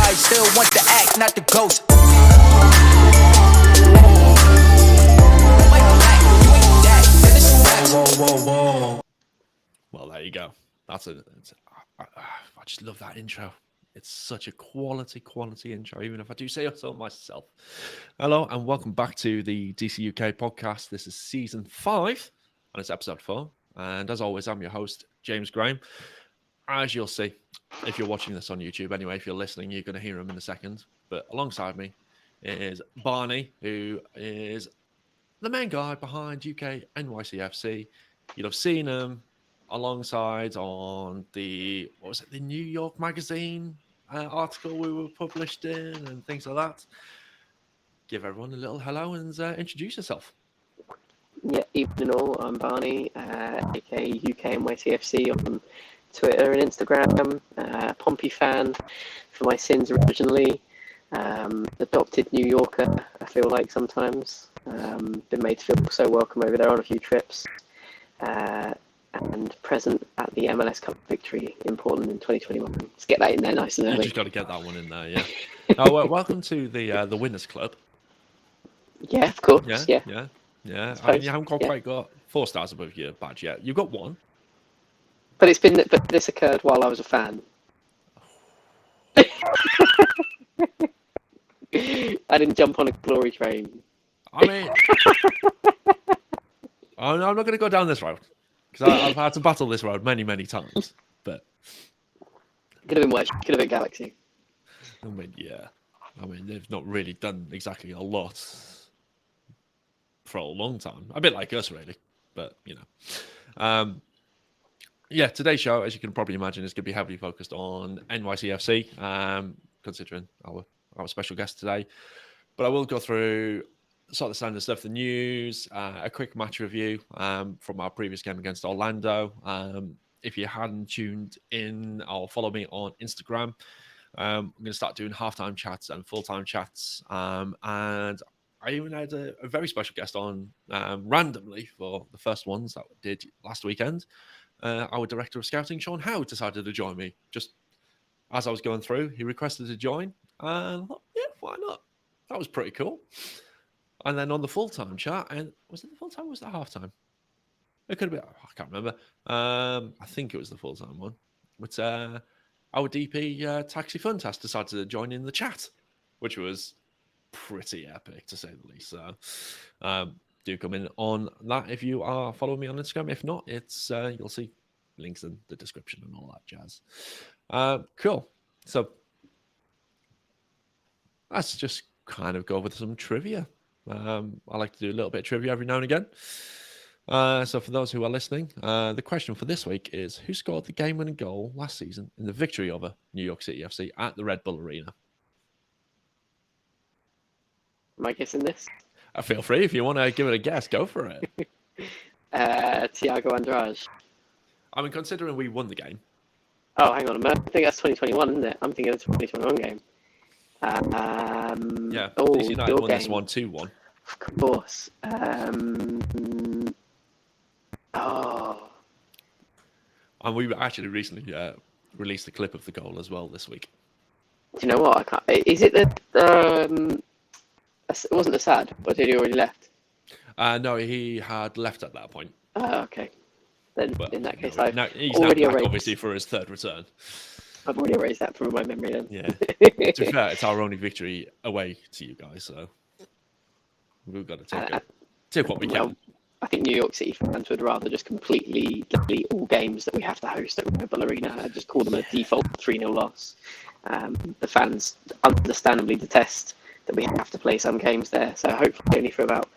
I still want the act, not the ghost. Whoa. Well, there you go. I just love that intro. It's such a quality intro, even if I do say so myself. Hello, and welcome back to the DCUK podcast. This is season 5, and it's episode 4. And as always, I'm your host, James Graham. As you'll see, if you're watching this on YouTube, anyway, if you're listening, you're going to hear him in a second. But alongside me is Barney, who is the main guy behind UK NYCFC. You'll have seen him alongside on the New York Magazine article we were published in and things like that. Give everyone a little hello and introduce yourself. Yeah, evening all. I'm Barney, aka UK NYCFC on Twitter and Instagram. Pompey fan for my sins originally. Adopted New Yorker, I feel like sometimes. Been made to feel so welcome over there on a few trips. And present at the MLS Cup victory in Portland in 2021. Let's get that in there nice and early. You just got to get that one in there, yeah. Now, welcome to the Winners Club. Yeah, of course. Yeah. I mean, you haven't quite got 4 stars above your badge yet. You've got 1. But this occurred while I was a fan. I didn't jump on a glory train. I mean, I'm not going to go down this road because I've had to battle this road many times. But could have been worse. Could have been Galaxy. I mean, yeah. I mean, they've not really done exactly a lot for a long time. A bit like us, really. But you know, yeah. Today's show, as you can probably imagine, is going to be heavily focused on NYCFC, considering our special guest today. But I will go through sort of the standard stuff, the news, a quick match review from our previous game against Orlando. If you hadn't tuned in or follow me on Instagram, I'm going to start doing halftime chats and full-time chats. And I even had a very special guest on randomly for the first ones that we did last weekend. Our director of scouting, Sean Howe, decided to join me. Just as I was going through, he requested to join. And I thought, yeah, why not? That was pretty cool. And then on the full-time chat, and was it the full-time or was that half-time? It could have been, I can't remember. I think it was the full-time one. But our DP, Taxi Funtast, decided to join in the chat, which was pretty epic, to say the least. So do come in on that if you are following me on Instagram. If not, it's you'll see links in the description and all that jazz. Cool. So let's just kind of go over some trivia. I like to do a little bit of trivia every now and again. So for those who are listening, the question for this week is, who scored the game-winning goal last season in the victory over New York City FC at the Red Bull Arena? Am I guessing this? Feel free. If you want to give it a guess, go for it. Thiago Andrade. I mean, considering we won the game. Oh, hang on a minute. I think that's 2021, isn't it? I'm thinking of the 2021 game. Yeah, DC United won this one 2-1. Of course. And we actually recently released a clip of the goal as well this week. Do you know what? I can't. Is it the? It wasn't Assad, but did he already left? No, he had left at that point. Okay. Then in that case, he's already now back, obviously, for his third return. I've already erased that from my memory then. Yeah. To be fair, it's our only victory away to you guys, so we've got to take what we can. I think New York City fans would rather just completely delete all games that we have to host at Red Bull Arena and just call them a default 3-0 loss. The fans understandably detest that we have to play some games there, so hopefully only for about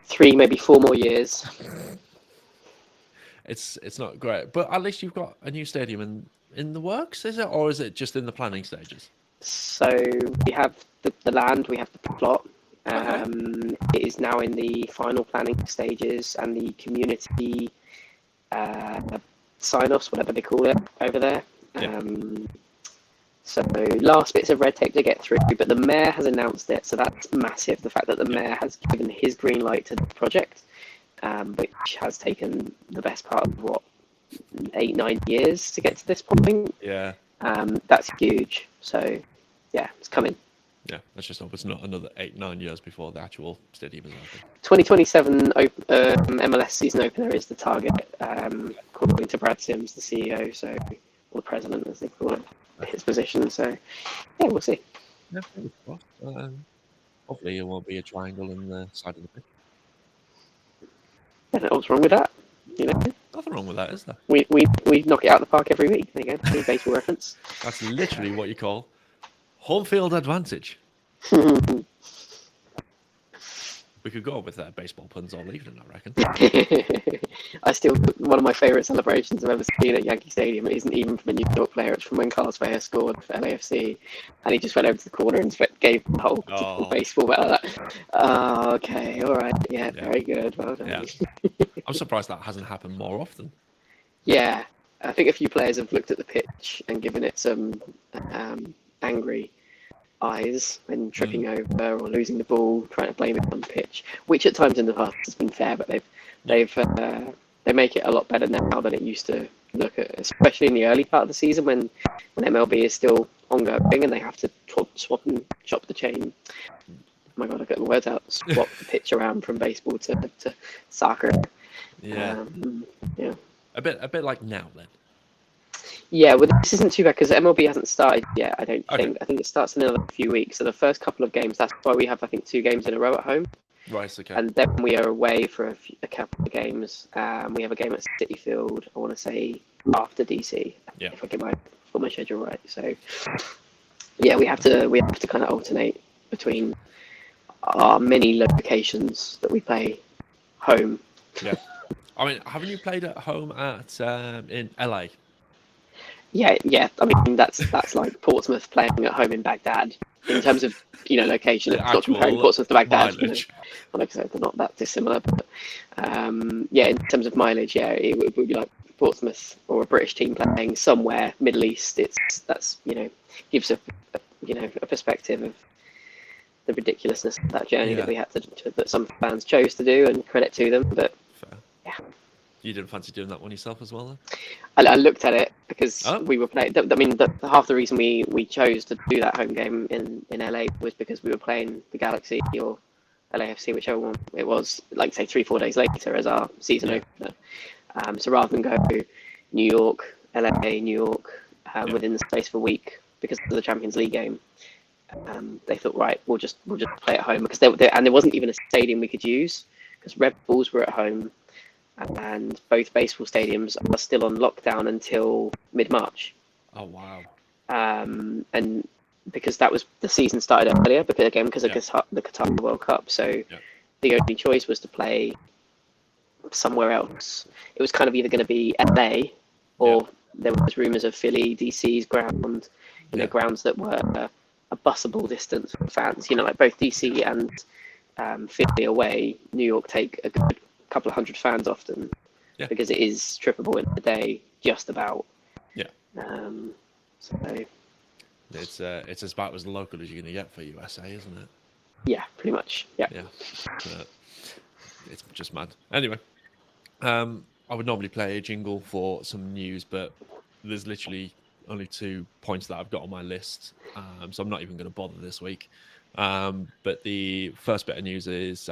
3, maybe 4 more years. It's not great, but at least you've got a new stadium in the works, is it? Or is it just in the planning stages? So we have the land, we have the plot. It is now in the final planning stages and the community sign-offs, whatever they call it, over there. Yeah. So last bits of red tape to get through, but the mayor has announced it, so that's massive. The fact that the mayor has given his green light to the project, which has taken the best part of 8-9 years to get to this point. Yeah. That's huge. So yeah, it's coming. Yeah, let's just hope it's not another 8-9 years before the actual stadium is open. 2027 MLS season opener is the target, according to Brad Sims, the CEO, so or the president, as they call it, his position. So yeah, we'll see. Yeah, fingers crossed. Hopefully, it won't be a triangle in the side of the pitch. I don't know what's wrong with that. You know, Nothing wrong with that, is there? we knock it out of the park every week. There you go, baseball reference. That's literally what you call home field advantage. We could go with baseball puns all evening, I reckon. One of my favourite celebrations I've ever seen at Yankee Stadium. It isn't even from a New York player, it's from when Carlos Vela scored for LAFC, and he just went over to the corner and gave the whole baseball bat like that. Oh, okay, all right, yeah, very good, well done. Yeah. I'm surprised that hasn't happened more often. Yeah, I think a few players have looked at the pitch and given it some angry eyes when tripping over or losing the ball, trying to blame it on the pitch, which at times in the past has been fair, but they make it a lot better now than it used to look at, especially in the early part of the season when MLB is still ongoing and they have to swap and chop the chain. Oh my god, I got the words out. Swap the pitch around from baseball to soccer. Yeah. Yeah. A bit like now then. Yeah, well, this isn't too bad because MLB hasn't started yet. I don't think. I think it starts in another few weeks. So the first couple of games, that's why we have, I think, 2 games in a row at home. Right. Okay. And then we are away for a couple of games. We have a game at City Field. I want to say after DC. Yeah. If I get my schedule right. So yeah, we have to kind of alternate between our many locations that we play home. Yeah. I mean, haven't you played at home in LA? Yeah. I mean, that's like Portsmouth playing at home in Baghdad in terms of location. It's not comparing Portsmouth to Baghdad. Like I said, they're not that dissimilar. But in terms of mileage, it would be like Portsmouth or a British team playing somewhere Middle East. That's gives a perspective of the ridiculousness of that journey that we had that some fans chose to do, and credit to them. But fair. Yeah. You didn't fancy doing that one yourself as well, then? I looked at it because we were playing. I mean, half the reason we chose to do that home game in LA was because we were playing the Galaxy or LAFC, whichever one it was, like say 3-4 days later as our season opener. So rather than go to New York, LA, New York within the space of a week because of the Champions League game, they thought, right, we'll just play at home because there wasn't even a stadium we could use because Red Bulls were at home. And both baseball stadiums are still on lockdown until mid-March. Oh wow! And because that was the season started earlier, because of the Qatar World Cup, so the only choice was to play somewhere else. It was kind of either going to be LA, or there was rumours of Philly, DC's ground, grounds that were a busable distance for fans. Like both DC and Philly away, New York take a good couple of hundred fans often because it is trippable in the day, just about. So it's about as local as you're going to get for USA, isn't it? Yeah, pretty much. Yeah. It's just mad. Anyway, I would normally play a jingle for some news, but there's literally only 2 points that I've got on my list, so I'm not even going to bother this week. But the first bit of news is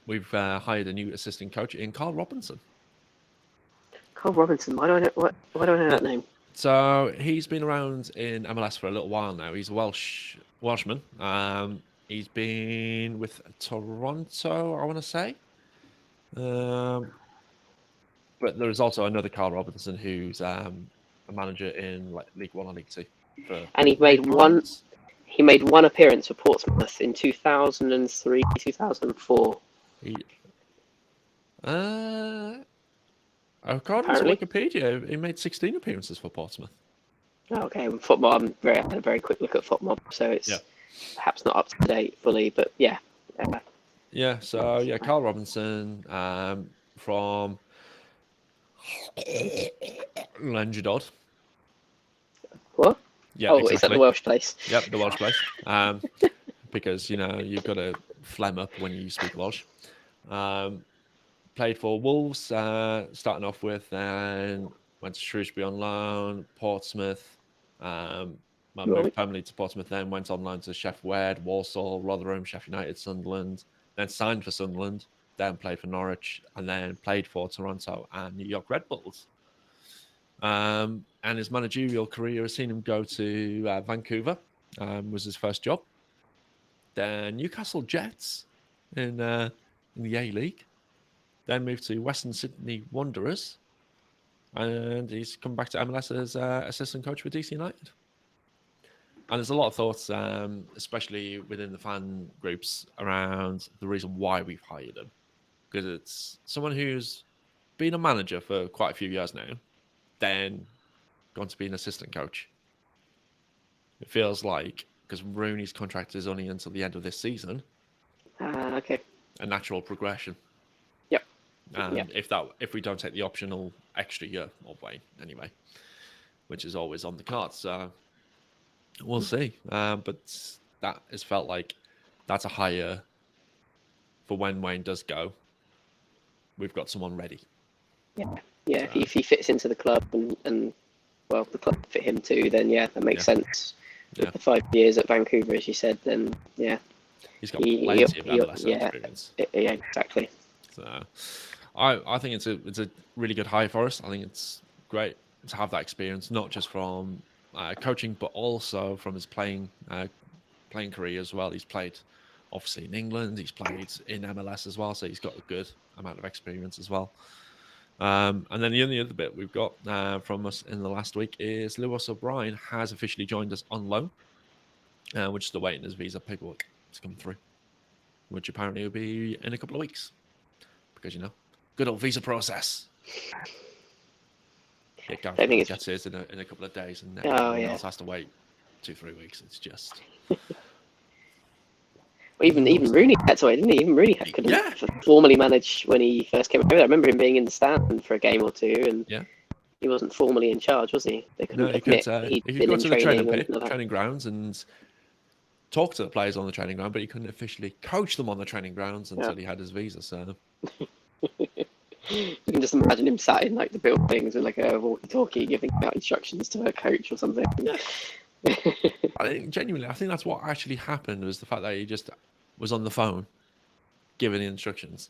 we've hired a new assistant coach in Carl Robinson. Carl Robinson, why do I know that name? So he's been around in MLS for a little while now. He's a Welshman. He's been with Toronto, I want to say. But there is also another Carl Robinson who's a manager in League One or League Two. And he made one appearance for Portsmouth in 2003, 2004. According to Wikipedia, he made 16 appearances for Portsmouth. Okay, football. I had a very quick look at football, so it's perhaps not up to date fully, but yeah. So Carl Robinson from Languedoc. What? Yeah, exactly. Is that the Welsh place? Yep, the Welsh place. Because you've got to phlegm up when you speak Welsh. Played for Wolves, starting off with, and went to Shrewsbury on loan, Portsmouth, moved permanently to Portsmouth, then went on loan to Sheff Wed, Walsall, Rotherham, Sheffield United, Sunderland, then signed for Sunderland, then played for Norwich, and then played for Toronto and New York Red Bulls. And his managerial career has seen him go to Vancouver, was his first job. Then Newcastle Jets in the A-League. Then moved to Western Sydney Wanderers. And he's come back to MLS as assistant coach for DC United. And there's a lot of thoughts, especially within the fan groups, around the reason why we've hired him. Because it's someone who's been a manager for quite a few years now, then gone to be an assistant coach. It feels like, because Rooney's contract is only until the end of this season, okay. a natural progression. Yep. If we don't take the optional extra year of Wayne anyway, which is always on the cards. So we'll see. But that has felt like that's a hire for when Wayne does go. We've got someone ready. Yeah. Yeah. If he fits into the club and well, the club fit him too, then yeah, that makes sense. With the 5 years at Vancouver, as you said, then yeah. He's got plenty of MLS experience. Yeah, exactly. So I think it's a really good hire for us. I think it's great to have that experience, not just from coaching, but also from his playing career as well. He's played obviously in England, he's played in MLS as well, so he's got a good amount of experience as well. And then the only other bit we've got from us in the last week is Lewis O'Brien has officially joined us on loan. We're just awaiting his visa paperwork to come through, which apparently will be in a couple of weeks. Because, good old visa process. Yeah, Gareth gets his in a couple of days, and everyone else has to wait 2-3 weeks. It's just... Even Rooney had to wait, didn't he? Even Rooney couldn't formally manage when he first came over. I remember him being in the stand for a game or two, and he wasn't formally in charge, was he? They couldn't admit he'd been go in to the training, training grounds and talk to the players on the training ground, but he couldn't officially coach them on the training grounds until he had his visa. So you can just imagine him sat in like the buildings with like a walkie-talkie giving out instructions to a coach or something. I think that's what actually happened, was the fact that he just was on the phone giving the instructions.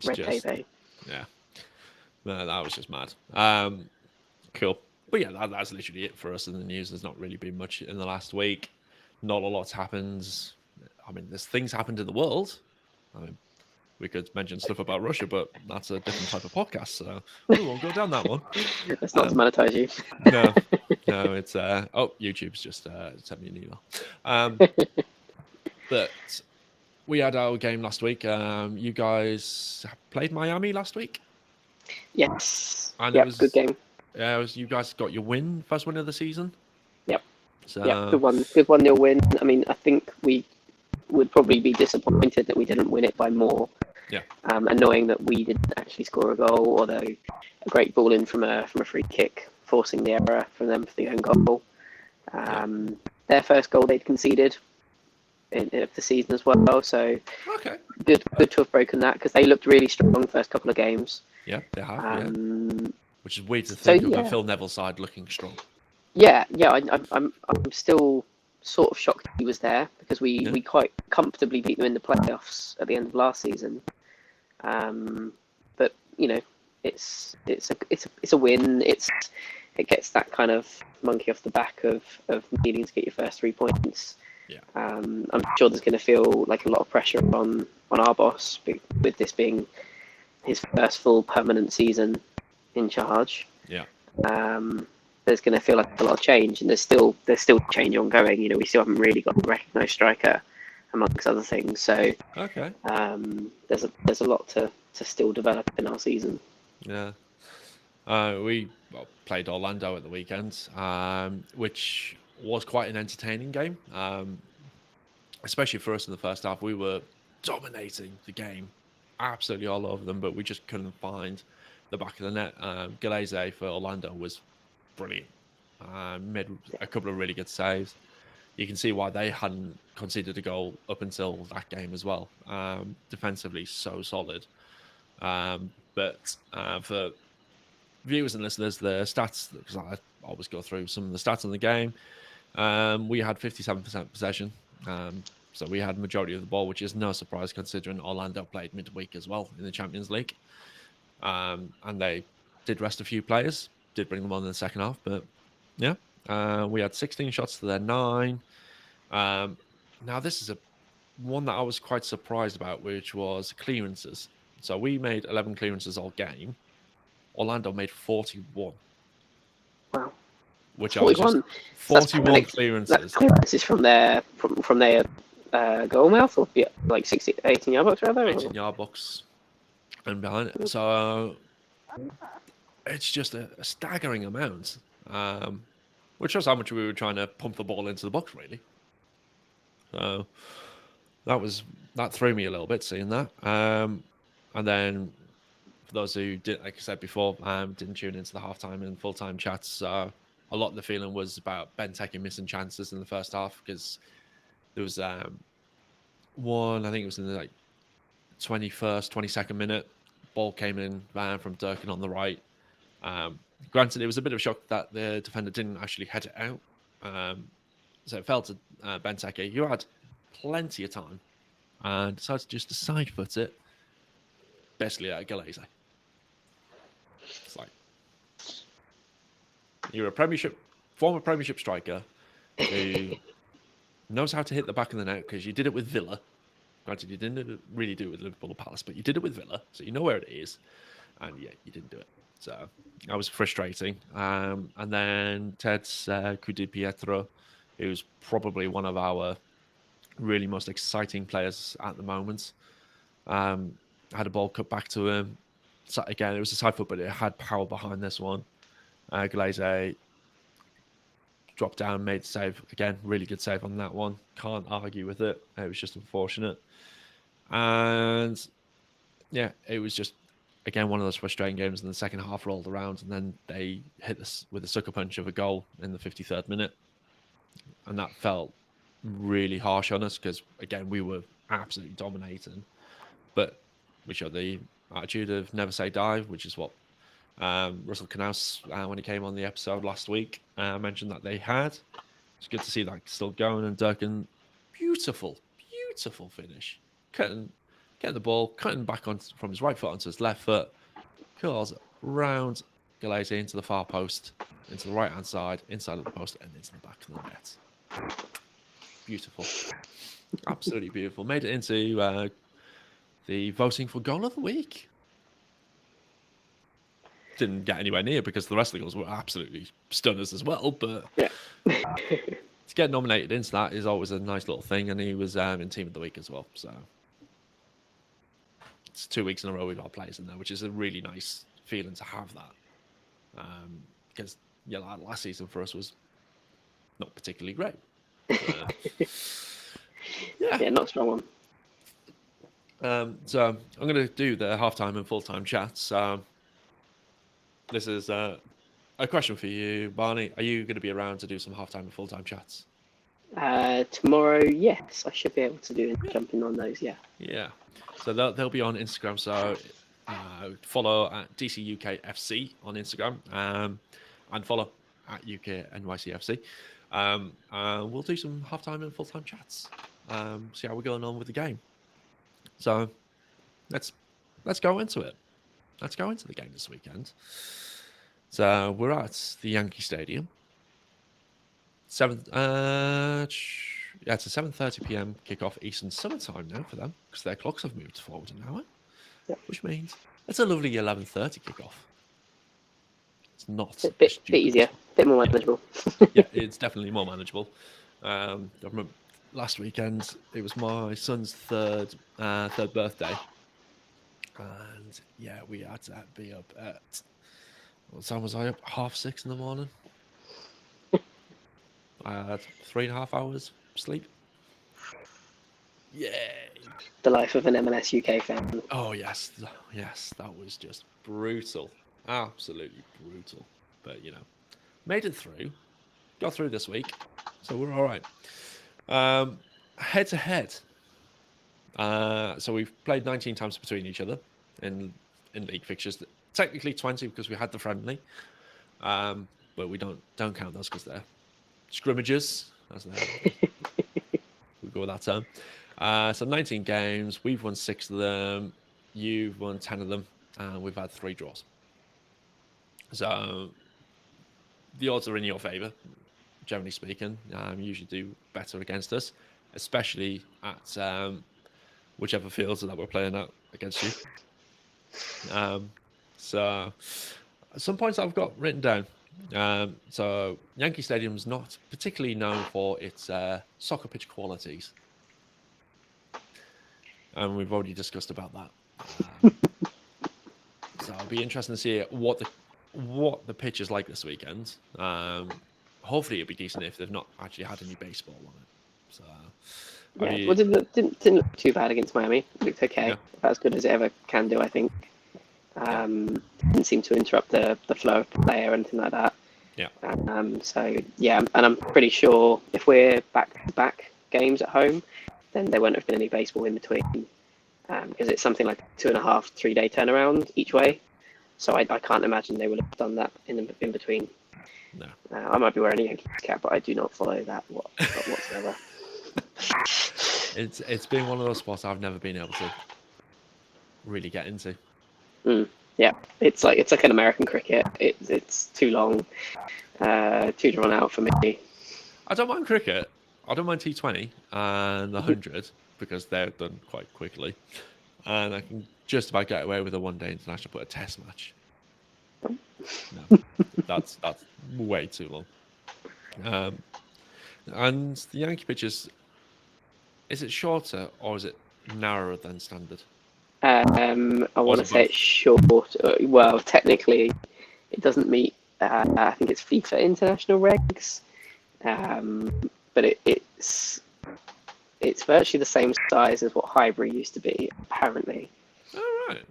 Red tape, eh? Yeah. No, that was just mad. Cool. But yeah, that's literally it for us in the news. There's not really been much in the last week. Not a lot's happened. I mean, there's things happened in the world. I mean, we could mention stuff about Russia, but that's a different type of podcast, so we won't go down that one. That's not to monetize you. No, it's YouTube's just sent me an email. But we had our game last week. You guys played Miami last week? Yes. And good game. Yeah, you guys got your first win of the season. Yep. So, good 1-0 win. I mean, I think we would probably be disappointed that we didn't win it by more. Yeah. And knowing that we didn't actually score a goal, although a great ball in from a free kick, forcing the error from them for the own goal. Their first goal they'd conceded of the season as well. So good to have broken that, because they looked really strong the first couple of games. Yeah, they have. Which is weird to think of a Phil Neville side looking strong. Yeah. I'm still sort of shocked he was there, because we quite comfortably beat them in the playoffs at the end of last season. But it's a win. It gets that kind of monkey off the back of needing to get your first 3 points. Yeah. I'm sure there's going to feel like a lot of pressure on our boss, with this being his first full permanent season in charge. Yeah. There's going to feel like a lot of change, and there's still change ongoing. We still haven't really got a recognised striker, amongst other things. So there's a lot to still develop in our season. Yeah. We played Orlando at the weekend, which was quite an entertaining game, especially for us in the first half. We were dominating the game, absolutely all over them, but we just couldn't find the back of the net. Galese for Orlando was brilliant. Made a couple of really good saves. You can see why they hadn't conceded a goal up until that game as well. Defensively, so solid. But for viewers and listeners the stats, because I always go through some of the stats on the game. We had 57% possession. So we had majority of the ball, which is no surprise considering Orlando played midweek as well in the Champions League. And they did rest a few players, did bring them on in the second half. But yeah, we had 16 shots to their 9. Now, this is one that I was quite surprised about, which was clearances. So we made 11 clearances all game. Orlando made 41. Wow. Which 41. I was just 41 clearances. That's clearances from their goal mouth, or like 18 yard box rather. 18 yard box and behind it. So it's just a staggering amount, which shows how much we were trying to pump the ball into the box, really. So that threw me a little bit seeing that. And then for those who did, like I said before, didn't tune into the halftime and full-time chats, a lot of the feeling was about Benteke missing chances in the first half, because there was one, I think it was in the 21st, 22nd minute, ball came in from Durkin on the right. Granted, it was a bit of a shock that the defender didn't actually head it out. So it fell to Benteke, who had plenty of time and decided just to side foot it, basically at Galese. It's like, you're a former Premiership striker who knows how to hit the back of the net, because you did it with Villa. Granted, you didn't really do it with Liverpool or Palace, but you did it with Villa, so you know where it is. And yeah, you didn't do it. So that was frustrating. And then Ted's Kudi Pietro, who's probably one of our really most exciting players at the moment, had a ball cut back to him. So again, it was a side foot, but it had power behind this one. Glaze dropped down, made the save. Again, really good save on that one. Can't argue with it. It was just unfortunate. And yeah, it was just, again, one of those frustrating games. And the second half rolled around, and then they hit us with a sucker punch of a goal in the 53rd minute. And that felt really harsh on us, because, again, we were absolutely dominating. But we showed the attitude of never say die, which is what Russell Knaus, when he came on the episode last week, mentioned that they had. It's good to see that still going. And Durkin, beautiful finish. Getting the ball, cutting back on from his right foot onto his left foot. Curls round Galese into the far post, into the right-hand side, inside of the post, and into the back of the net. Beautiful. Absolutely beautiful. Made it into the voting for goal of the week. Didn't get anywhere near, because the rest of the goals were absolutely stunners as well. But yeah. To get nominated into that is always a nice little thing. And he was in Team of the Week as well. So it's 2 weeks in a row we've got players in there, which is a really nice feeling to have that. Because last season for us was not particularly great. Yeah, not a strong one. So I'm going to do the halftime and full-time chats. This is a question for you, Barney. Are you going to be around to do some halftime and full-time chats? Tomorrow, yes, I should be able to do and jump in on those. Yeah. Yeah. So they'll be on Instagram. So follow at DCUK FC on Instagram, and follow at UK NYCFC. We'll do some halftime and full-time chats. See how we're going on with the game. So let's go into it. Let's go into the game this weekend. So we're at the Yankee Stadium. It's a 7:30 p.m. kickoff Eastern Summer Time now for them, because their clocks have moved forward an hour, which means it's a lovely 11:30 kickoff. It's not a bit easier, a bit more manageable. Yeah, it's definitely more manageable. I remember last weekend it was my son's third birthday, and yeah, we had to be up at, what time was I up? 6:30 in the morning. I had 3.5 hours sleep. Yay! The life of an MLS UK fan. Oh yes, that was just brutal, absolutely brutal. But made it through, got through this week, so we're all right. Head to head. So we've played 19 times between each other in league fixtures technically 20 because we had the friendly, but we don't count those because they're scrimmages, as we go with that term. So 19 games, we've won 6 of them, you've won 10 of them, and we've had 3 draws. So the odds are in your favour, generally speaking. You usually do better against us, especially at whichever fields that we're playing at against you. So some points I've got written down. So Yankee Stadium's not particularly known for its soccer pitch qualities, and we've already discussed about that. So it'll be interesting to see what the pitch is like this weekend. Hopefully it'll be decent if they've not actually had any baseball on it. So yeah, well, didn't look too bad against Miami. It looked okay, about as good as it ever can do, I think. Didn't seem to interrupt the flow of play or anything like that. Yeah. So yeah, and I'm pretty sure if we're back-to-back games at home, then there won't have been any baseball in between, because it's something like 2.5-3 day turnaround each way. So I can't imagine they would have done that in between. No. I might be wearing a Yankees cap, but I do not follow that whatsoever. It's been one of those sports I've never been able to really get into. Yeah, it's like an American cricket. It's too long, too drawn out for me. I don't mind cricket. I don't mind T20 and the 100 because they're done quite quickly, and I can just about get away with a one-day international, but a test match. No, that's way too long. And the Yankee pitches, is it shorter or is it narrower than standard? I want to say it's short. Well, technically, it doesn't meet. I think it's FIFA international regs, but it's virtually the same size as what Highbury used to be, apparently. All right.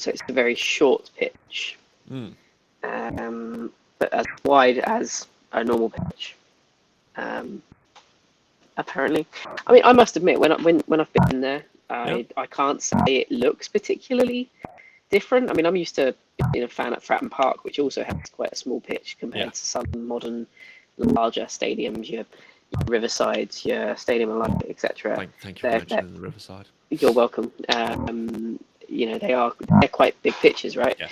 So it's a very short pitch, but as wide as a normal pitch. Apparently, I mean, I must admit, when I've been there, I can't say it looks particularly different. I mean, I'm used to being a fan at Fratton Park, which also has quite a small pitch compared to some modern, larger stadiums. Your Riverside, your Stadium of Light, etc. Thank you for mentioning the Riverside. You're welcome. They're quite big pitches, right? Yeah.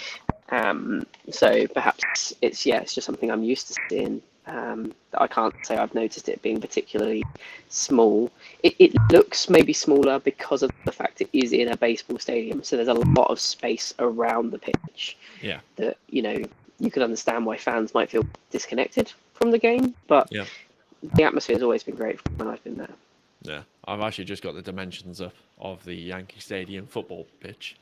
So perhaps it's just something I'm used to seeing. That I can't say I've noticed it being particularly small. It looks maybe smaller because of the fact it is in a baseball stadium, so there's a lot of space around the pitch. Yeah. That you can understand why fans might feel disconnected from the game, but the atmosphere has always been great when I've been there. Yeah, I've actually just got the dimensions up of the Yankee Stadium football pitch.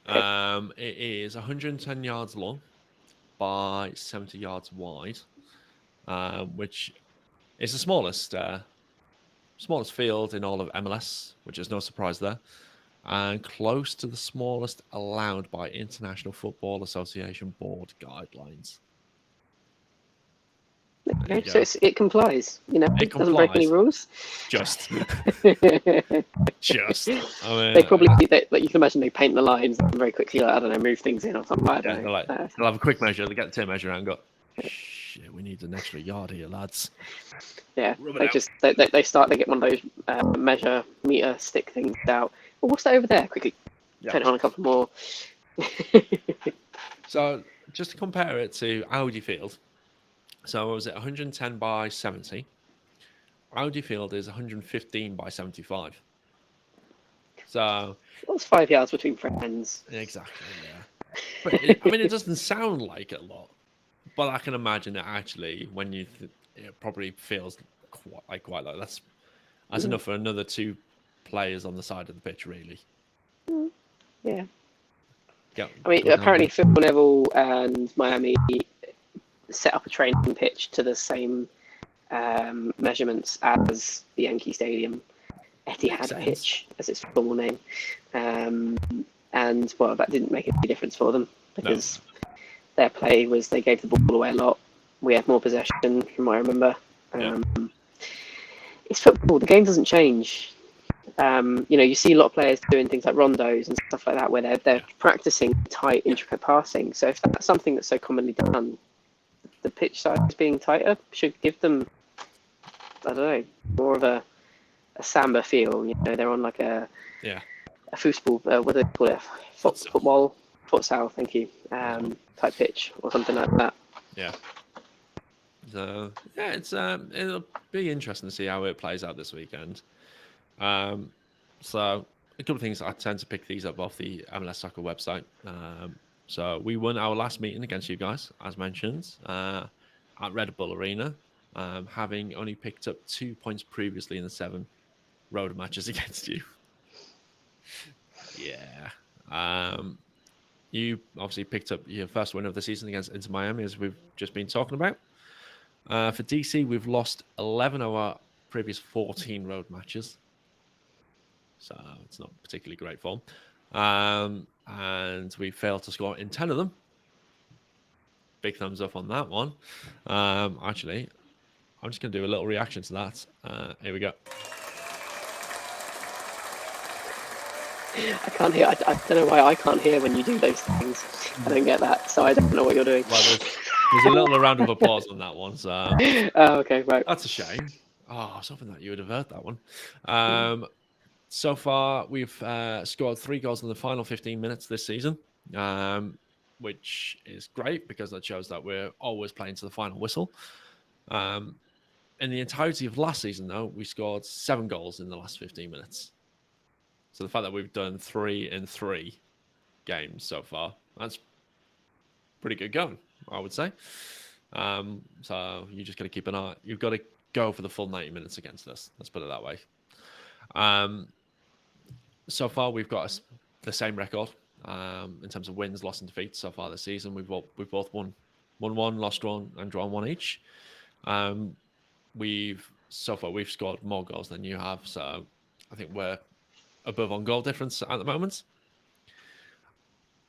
Okay. It is 110 yards long by 70 yards wide. Which is the smallest field in all of MLS, which is no surprise there, and close to the smallest allowed by International Football Association board guidelines. Okay, so it complies, it doesn't break any rules. Just. I mean, they probably, like you can imagine, they paint the lines and very quickly, I don't know, move things in or something. I don't know. They'll have a quick measure. They get the tape measure and go, shit, we need an extra yard here, lads. Yeah, they get one of those meter stick things out. Well, what's that over there? Quickly, turn it on a couple more. So, just to compare it to Audi Field, so was it 110 by 70? Audi Field is 115 by 75. So that's 5 yards between friends. Exactly, yeah. But it doesn't sound like a lot, but I can imagine it actually when it probably feels quite like that's enough for another 2 players on the side of the pitch, really. Yeah. I mean, apparently Phil Neville and Miami set up a training pitch to the same measurements as the Yankee Stadium Etihad pitch, as its formal name. And well, that didn't make any difference for them because their play was they gave the ball away a lot. We had more possession, from what I remember. It's football. The game doesn't change. You see a lot of players doing things like rondos and stuff like that, where they're practicing tight, intricate passing. So if that's something that's so commonly done, the pitch size being tighter should give them, I don't know, more of a samba feel. They're on like a football, what do they call it? Futsal, thank you. Type pitch or something like that. Yeah. So yeah, it'll be interesting to see how it plays out this weekend. So a couple of things. I tend to pick these up off the MLS Soccer website. So we won our last meeting against you guys, as mentioned, at Red Bull Arena, having only picked up 2 points previously in the 7 road matches against you. Yeah. You obviously picked up your first win of the season against Inter Miami, as we've just been talking about. For DC, we've lost 11 of our previous 14 road matches. So it's not particularly great form. And we failed to score in 10 of them. Big thumbs up on that one. Actually, I'm just going to do a little reaction to that. Here we go. I can't hear. I don't know why I can't hear when you do those things. I don't get that, so I don't know what you're doing. Well, there's a little round of applause on that one. So okay, right. That's a shame. Oh, I was hoping that you would have heard that one. So far, we've scored 3 goals in the final 15 minutes this season, which is great because that shows that we're always playing to the final whistle. In the entirety of last season, though, we scored 7 goals in the last 15 minutes. So the fact that we've done 3 in 3 games so far, that's pretty good going, I would say. So you just got to keep an eye. You've got to go for the full 90 minutes against us. Let's put it that way. So far, we've got the same record in terms of wins, loss, and defeats so far this season. We've both won 1, lost 1, and drawn 1 each. We've scored more goals than you have, so I think we're above on goal difference at the moment.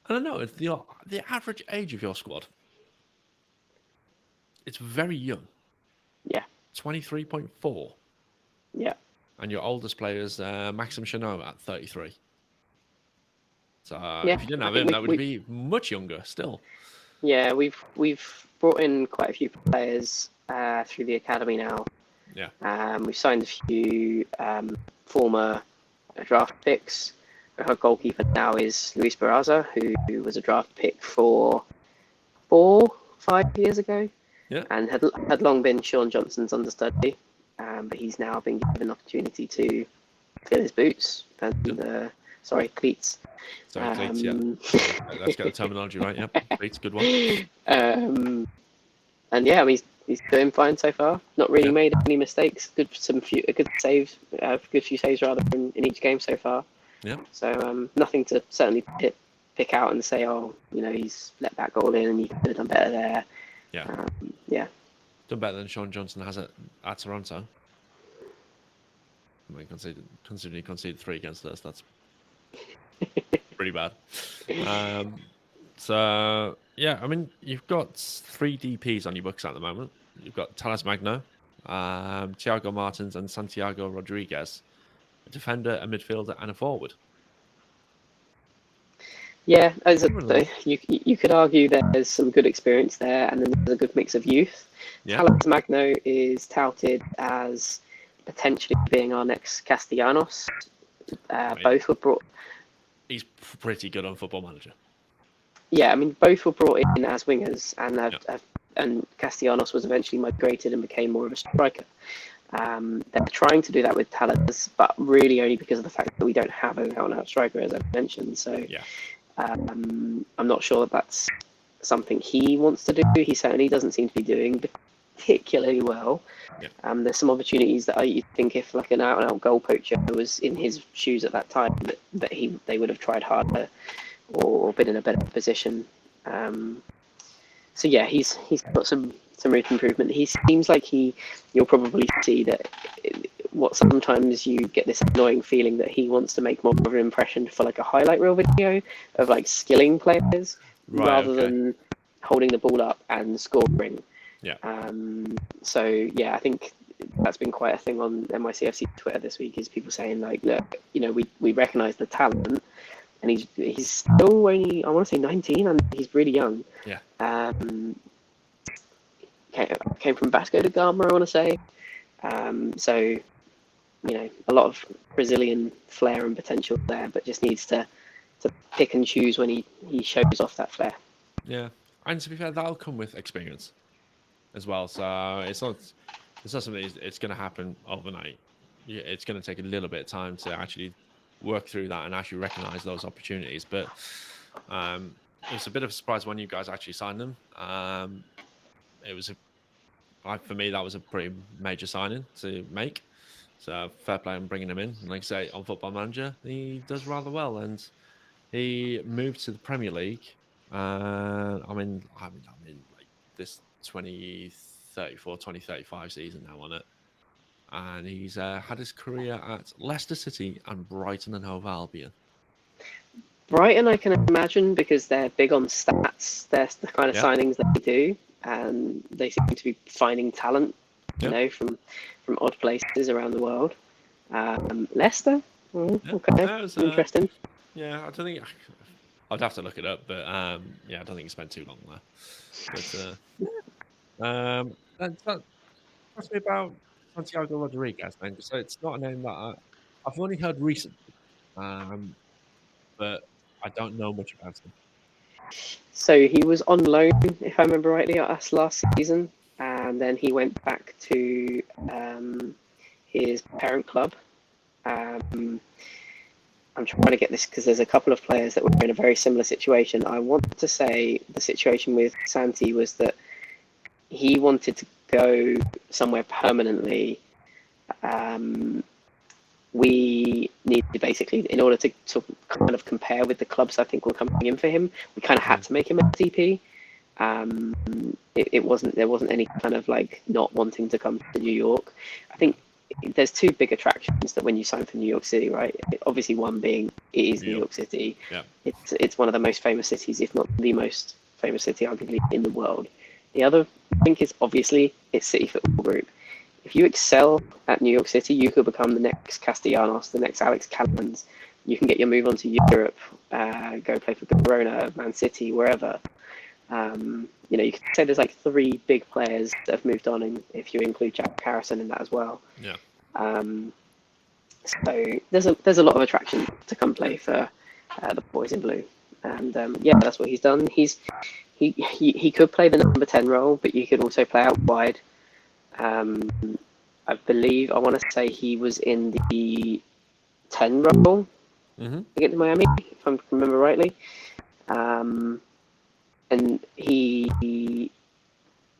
And I know the average age of your squad, it's very young. Yeah. 23.4. Yeah. And your oldest player is Maxim Chanot at 33. So if you didn't have him, that would be much younger still. Yeah, we've brought in quite a few players through the academy now. Yeah. We've signed a few former draft picks. Our goalkeeper now is Luis Barraza, who was a draft pick for 4-5 years ago. Yeah. And had long been Sean Johnson's understudy. But he's now been given an opportunity to fill his boots and cleats. Sorry, cleats, yeah. Let's get the terminology right. Yeah, cleats, good one. And yeah, I mean, he's doing fine so far. Not really made any mistakes. Good few saves rather in each game so far. Yeah. So nothing to certainly pick out and say, he's let that goal in and you could have done better there. Yeah. Yeah. Done better than Sean Johnson has at Toronto. I mean, considering he conceded 3 against us, that's pretty bad. So yeah, I mean, you've got 3 DPs on your books at the moment. You've got Talas Magno, Thiago Martins, and Santiago Rodriguez, a defender, a midfielder, and a forward. Yeah, you could argue there's some good experience there, and then there's a good mix of youth. Yeah. Talas Magno is touted as potentially being our next Castellanos. Both were brought. He's pretty good on Football Manager. Yeah, I mean, both were brought in as wingers, and Castellanos was eventually migrated and became more of a striker. They're trying to do that with Talas, but really only because of the fact that we don't have an out-and-out striker, as I mentioned. So yeah. I'm not sure that's something he wants to do. He certainly doesn't seem to be doing particularly well. Yeah. There's some opportunities that I think if like an out-and-out goal poacher was in his shoes at that time, that they would have tried harder or been in a better position. So yeah, he's got some room for improvement. He seems like you'll probably see that sometimes you get this annoying feeling that he wants to make more of an impression for like a highlight reel video of like skilling players rather than holding the ball up and scoring. Yeah. So yeah, I think that's been quite a thing on NYCFC Twitter this week, is people saying like, look, we recognise the talent, and he's still only, I want to say 19, and he's really young. Yeah. Came from Vasco da Gama, I want to say. So, a lot of Brazilian flair and potential there, but just needs to pick and choose when he shows off that flair. Yeah, and to be fair, that'll come with experience as well. So it's not something it's going to happen overnight. Yeah, it's going to take a little bit of time to actually work through that and actually recognize those opportunities. But it's a bit of a surprise when you guys actually signed them. It was for me, that was a pretty major signing to make. So fair play on bringing him in. And like I say, on Football Manager, he does rather well, and he moved to the Premier League. I mean, like this 2035 season now on it, and he's had his career at Leicester City and Brighton and Hove Albion. Brighton, I can imagine, because they're big on stats. They're the kind of signings that they do, and they seem to be finding talent, from odd places around the world. Leicester, okay, interesting. Yeah, I don't think I'd have to look it up, but I don't think he spent too long there. But talk to me about Santiago Rodriguez, then. So it's not a name that I've only heard recently, but I don't know much about him. So he was on loan, if I remember rightly, at us last season, and then he went back to his parent club. I'm trying to get this because there's a couple of players that were in a very similar situation. I want to say the situation with Santi was that he wanted to go somewhere permanently. We needed, basically, in order to kind of compare with the clubs I think were coming in for him, we kind of had to make him a DP. There wasn't any kind of like not wanting to come to New York. I think there's two big attractions that when you sign for New York City, right? Obviously, one being it is New York City. Yeah. It's one of the most famous cities, if not the most famous city, arguably, in the world. The other, I think, is obviously it's City Football Group. If you excel at New York City, you could become the next Castellanos, the next Alex Callens. You can get your move on to Europe, go play for Verona, Man City, wherever. You could say there's like three big players that have moved on, and if you include Jack Harrison in that as well. Yeah. So there's a lot of attraction to come play for the boys in blue, and that's what he's done. He could play the number 10 role, but you could also play out wide. I want to say he was in the 10 role against Miami, if I remember rightly. And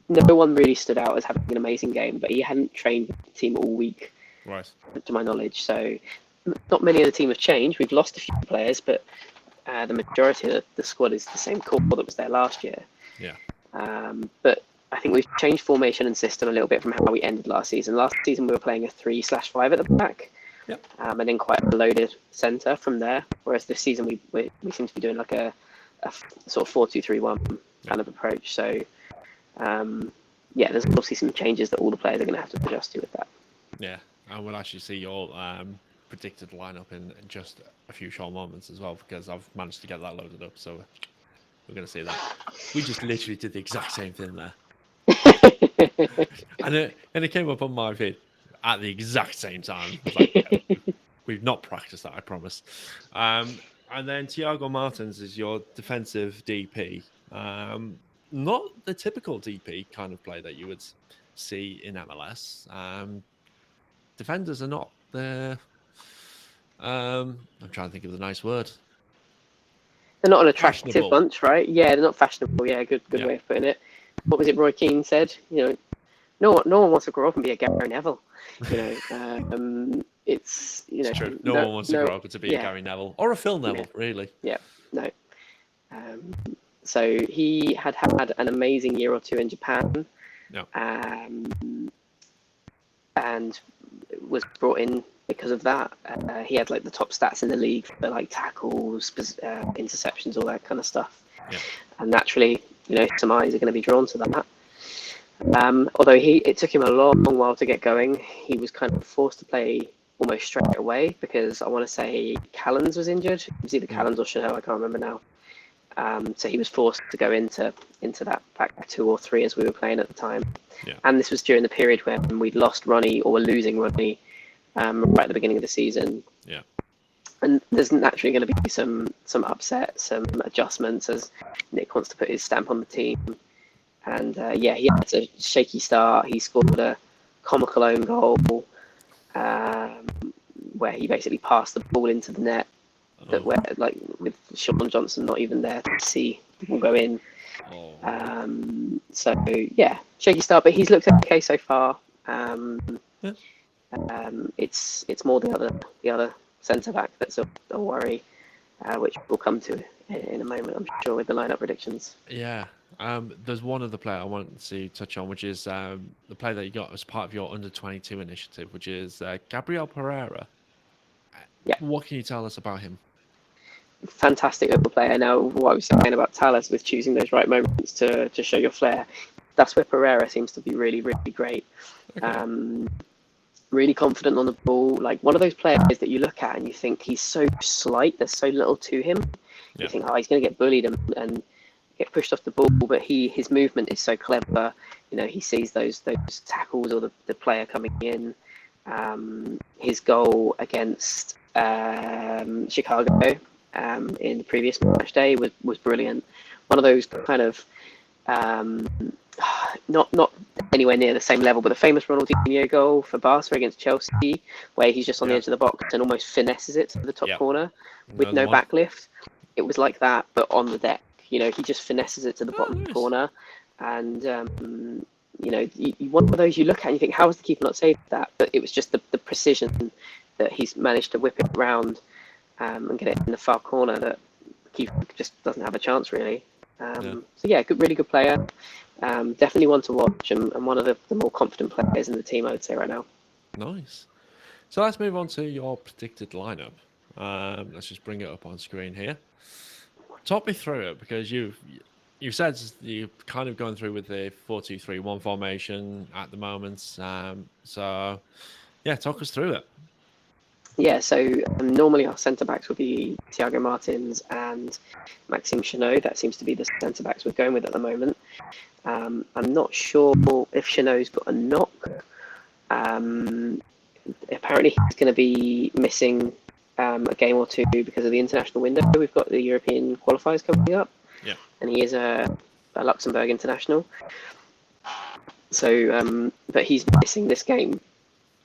no one really stood out as having an amazing game, but he hadn't trained the team all week, right, to my knowledge. So not many of the team have changed. We've lost a few players, but the majority of the squad is the same core that was there last year. Yeah. But I think we've changed formation and system a little bit from how we ended last season. Last season we were playing a 3/5 at the back, and then quite a loaded centre from there. Whereas this season we seem to be doing like a sort of 4-2-3-1 kind of approach. So there's obviously some changes that all the players are going to have to adjust to with that. Yeah, and we'll actually see your predicted lineup in just a few short moments as well, because I've managed to get that loaded up. So we're going to see that. We just literally did the exact same thing there. and it came up on my feed at the exact same time. We've not practiced that, I promise. And then Thiago Martins is your defensive DP. Not the typical DP kind of play that you would see in MLS. Defenders are not the... I'm trying to think of the nice word. They're not an attractive bunch, right? Yeah, they're not fashionable. Yeah, good way of putting it. What was it Roy Keane said? No one wants to grow up and be a Gary Neville. It's true. No one wants to grow up to be a Gary Neville or a Phil Neville, really. Yeah, no. So he had an amazing year or two in Japan, and was brought in because of that. He had like the top stats in the league for like tackles, interceptions, all that kind of stuff. Yeah. And naturally, some eyes are going to be drawn to that. Although it took him a long while to get going. He was kind of forced to play almost straight away because I want to say Callens was injured. It was either Callens or Chanel, I can't remember now. So he was forced to go into that back 2 or 3 as we were playing at the time. Yeah. And this was during the period when we'd lost Ronnie or were losing Ronnie right at the beginning of the season. Yeah. And there's naturally going to be some upset, some adjustments as Nick wants to put his stamp on the team. And he had a shaky start. He scored a comical own goal where he basically passed the ball into the net. That where, like, with Sean Johnson not even there to see the ball go in. So yeah, shaky start, but he's looked okay so far. It's more the other centre back that's a worry, which we'll come to in a moment, I'm sure, with the lineup predictions. Yeah. There's one other player I want to touch on, which is the player that you got as part of your under-22 initiative, which is Gabriel Pereira. Yeah. What can you tell us about him? Fantastic little player. Now, what I was saying about Tallis with choosing those right moments to show your flair, that's where Pereira seems to be really, really great. Okay. Really confident on the ball. Like one of those players that you look at and you think he's so slight, there's so little to him. Yeah. You think, oh, he's going to get bullied and get pushed off the ball, but his movement is so clever. You know, he sees those tackles or the player coming in. His goal against Chicago in the previous match day was brilliant. One of those kind of not anywhere near the same level, but the famous Ronaldinho goal for Barca against Chelsea, where he's just on the edge of the box and almost finesses it to the top corner with no backlift. It was like that, but on the deck. You know, he just finesses it to the bottom corner, and you know, one of those you look at and you think, how has the keeper not saved that? But it was just the precision that he's managed to whip it around and get it in the far corner that the keeper just doesn't have a chance really. So yeah, really good player. Definitely one to watch, and one of the more confident players in the team, I would say, right now. Nice. So let's move on to your predicted lineup. Let's just bring it up on screen here. Talk me through it, because you said you're kind of going through with the 4-2-3-1 formation at the moment. So yeah, talk us through it. Yeah, so normally our centre-backs would be Thiago Martins and Maxime Chanot. That seems to be the centre-backs we're going with at the moment. I'm not sure if Chanot's got a knock. Apparently he's going to be missing a game or two because of the international window. We've got the European qualifiers coming up. Yeah. And he is a Luxembourg international. So, but he's missing this game.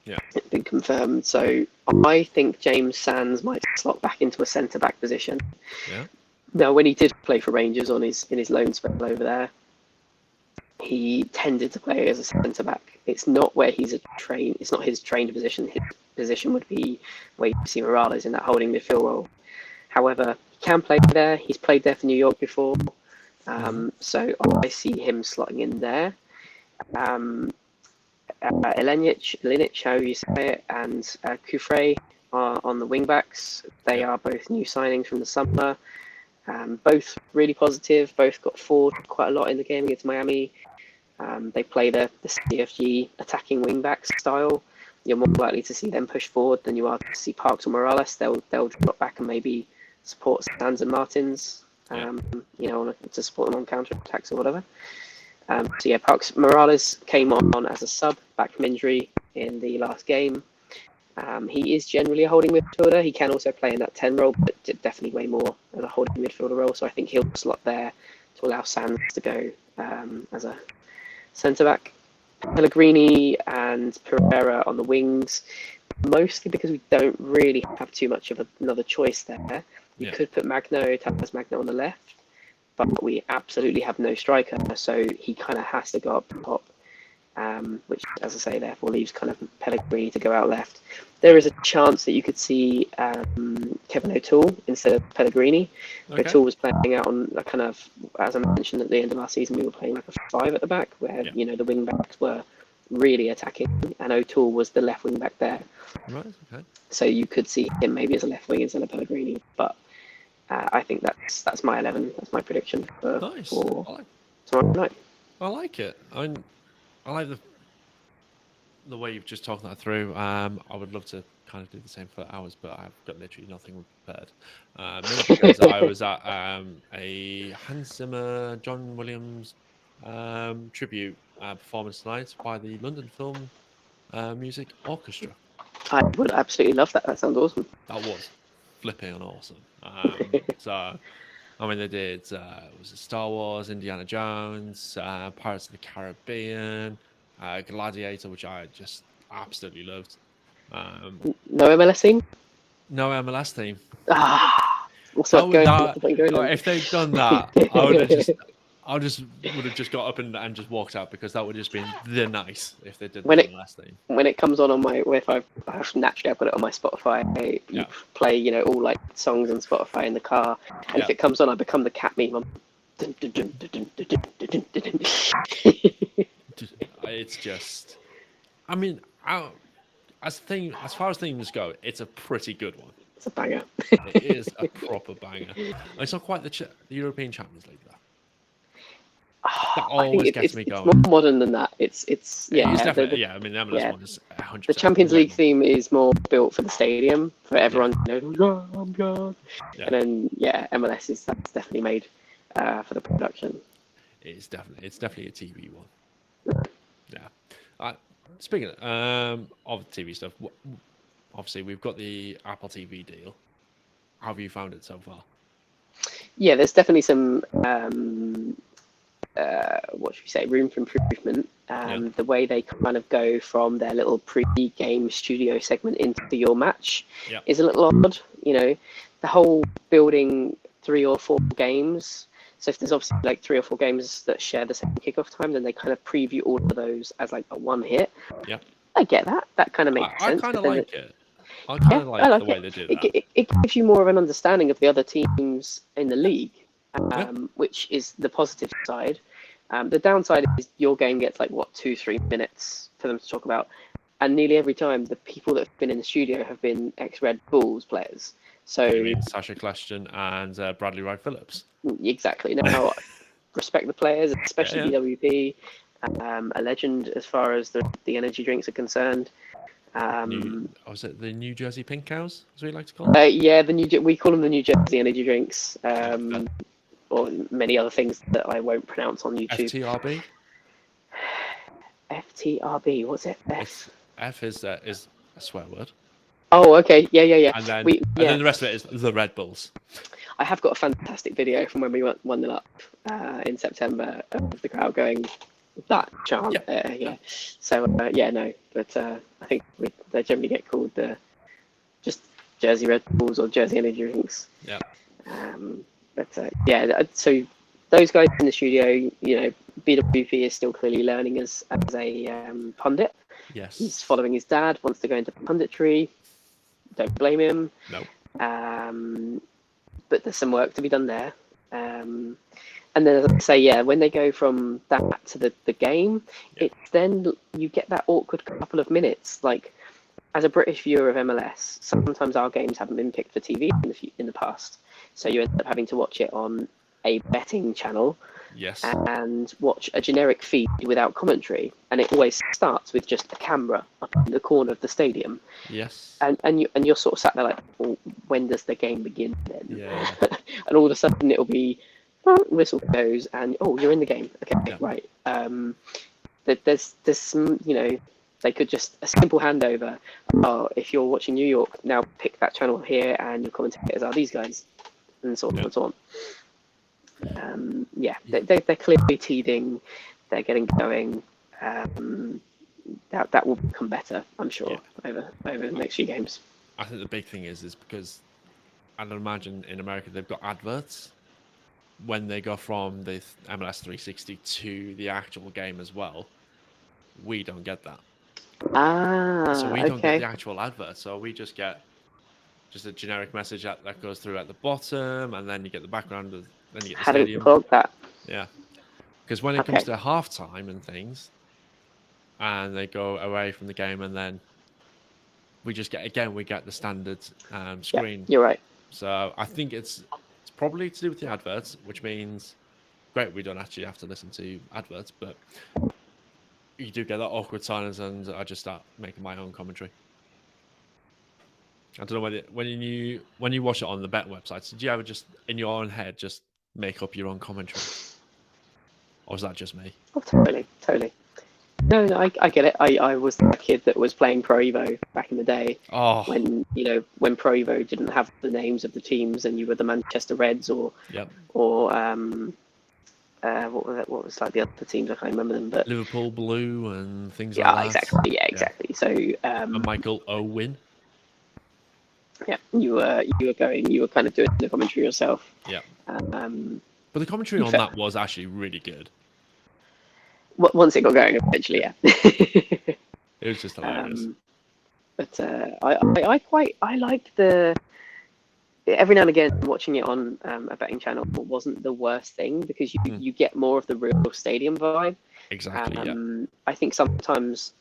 Yeah, it's been confirmed. So I think James Sands might slot back into a centre-back position. Yeah. Now, when he did play for Rangers in his loan spell over there, he tended to play as a centre-back. It's not where it's not his trained position. His position would be where you see Morales in that holding midfield role. However, he can play there. He's played there for New York before. So I see him slotting in there. Elenic, how you say it, and Kufre are on the wing backs. They are both new signings from the summer. Both really positive. Both got forward quite a lot in the game against Miami. They play the CFG attacking wing back style. You're more likely to see them push forward than you are to see Parks or Morales. They'll drop back and maybe support Sands and Martins. You know, to support them on counter attacks or whatever. So yeah, Parks Morales came on as a sub back from injury in the last game. He is generally a holding midfielder. He can also play in that 10 role, but definitely way more as a holding midfielder role. So I think he'll slot there to allow Sands to go as a centre back. Pellegrini and Pereira on the wings, mostly because we don't really have too much of another choice there. You could put Tapas Magno on the left, but we absolutely have no striker, so he kind of has to go up top, which, as I say, therefore leaves kind of Pellegrini to go out left. There is a chance that you could see Kevin O'Toole instead of Pellegrini. Okay. O'Toole was playing out on a kind of, as I mentioned at the end of last season, we were playing like a 5 at the back, where you know the wing backs were really attacking, and O'Toole was the left wing back there. Right. Okay. So you could see him maybe as a left wing instead of Pellegrini, but I think that's my 11. That's my prediction for tomorrow night. I like it. I like the way you've just talked that through. I would love to kind of do the same for hours, but I've got literally nothing prepared. Mainly because I was at a Hans Zimmer, John Williams tribute performance tonight by the London Film Music Orchestra. I would absolutely love that. That sounds awesome. That was flipping awesome. So, I mean, they did was it Star Wars, Indiana Jones, Pirates of the Caribbean, Gladiator, which I just absolutely loved. No MLS theme? No MLS theme. Ah, what's up going on? If they'd done that, I would have just got up and just walked out, because that would just been the nice if they did the MLS theme. When it comes on my, if I've naturally I've got it on my Spotify, I play, you know, all like songs on Spotify in the car, and if it comes on, I become the cat meme. It's just, I mean, as far as themes go, it's a pretty good one. It's a banger. It is a proper banger. It's not quite the European Champions League, though. That always gets me going. It's more modern than that. It's definitely, I mean, the MLS one is 100%. The Champions League theme is more built for the stadium, for everyone to know, I'm God. And then MLS that's definitely made for the production. It's definitely a TV one. Yeah. Speaking of TV stuff, obviously we've got the Apple TV deal. How have you found it so far? Yeah, there's definitely some what should we say, room for improvement. The way they kind of go from their little pre-game studio segment into your match is a little odd. You know, the whole building 3 or 4 games. So if there's obviously like 3 or 4 games that share the same kickoff time, then they kind of preview all of those as like a one hit. Yeah, I get that. That kind of makes sense. I kind of like it. I kind of like the way they do that. It gives you more of an understanding of the other teams in the league, which is the positive side. The downside is your game gets like 2-3 minutes for them to talk about, and nearly every time the people that have been in the studio have been ex-Red Bulls players. So you mean Sasha Kleshton and Bradley Wright Phillips? Exactly. Now, respect the players, especially DWP, a legend as far as the energy drinks are concerned. Was it the New Jersey Pink Cows, as we like to call them? We call them the New Jersey energy drinks, or many other things that I won't pronounce on YouTube. FTRB. FTRB. What's it? F is a swear word. Oh, okay. Yeah. And then, then the rest of it is the Red Bulls. I have got a fantastic video from when we won 1-0 up in September of the crowd going that chant. So no, but I think they generally get called just Jersey Red Bulls or Jersey Energy Drinks. Yeah. So those guys in the studio, you know, BWP is still clearly learning as a pundit. Yes. He's following his dad, wants to go into punditry. Don't blame him. No. But there's some work to be done there. And then, as I say, when they go from that to the game, it's then you get that awkward couple of minutes. Like, as a British viewer of MLS, sometimes our games haven't been picked for TV in the past. So you end up having to watch it on a betting channel. Yes. And watch a generic feed without commentary, and it always starts with just a camera up in the corner of the stadium. Yes. And you're sort of sat there like, well, when does the game begin then? Yeah. And all of a sudden it'll be whistle goes and you're in the game. Okay, right. There's some, you know, they could just a simple handover. Oh, if you're watching New York, now pick that channel here, and your commentators are these guys, and so on and so on. They're clearly teething. They're getting going. That will become better, I'm sure, over the next few games. I think the big thing is because I'd imagine in America they've got adverts when they go from the MLS 360 to the actual game as well. We don't get that. So we don't get the actual advert. So we just get a generic message that goes through at the bottom, and then you get the background of. Then you get the stadium. How do you plug that? Yeah, because when it comes to halftime and things, and they go away from the game, and then we get the standard screen. Yeah, you're right. So I think it's probably to do with the adverts, which means great, we don't actually have to listen to adverts, but you do get that awkward silence, and I just start making my own commentary. I don't know when you watch it on the bet websites, did you ever just in your own head just make up your own commentary, or was that just me? Oh, totally. No, I get it. I was that kid that was playing Pro Evo back in the day. Oh, When Pro Evo didn't have the names of the teams, and you were the Manchester Reds or yep. What was like the other teams? I can't remember them, but Liverpool Blue and things yeah, like that. exactly. Yeah, exactly. So And Michael Owen. yeah, you were kind of doing the commentary yourself. Yeah. Um, But the commentary on that was actually really good. Once it got going, eventually, yeah. It was just hilarious. But I liked the. Every now and again, watching it on a betting channel wasn't the worst thing, because you get more of the real stadium vibe. Exactly. Yeah. I think sometimes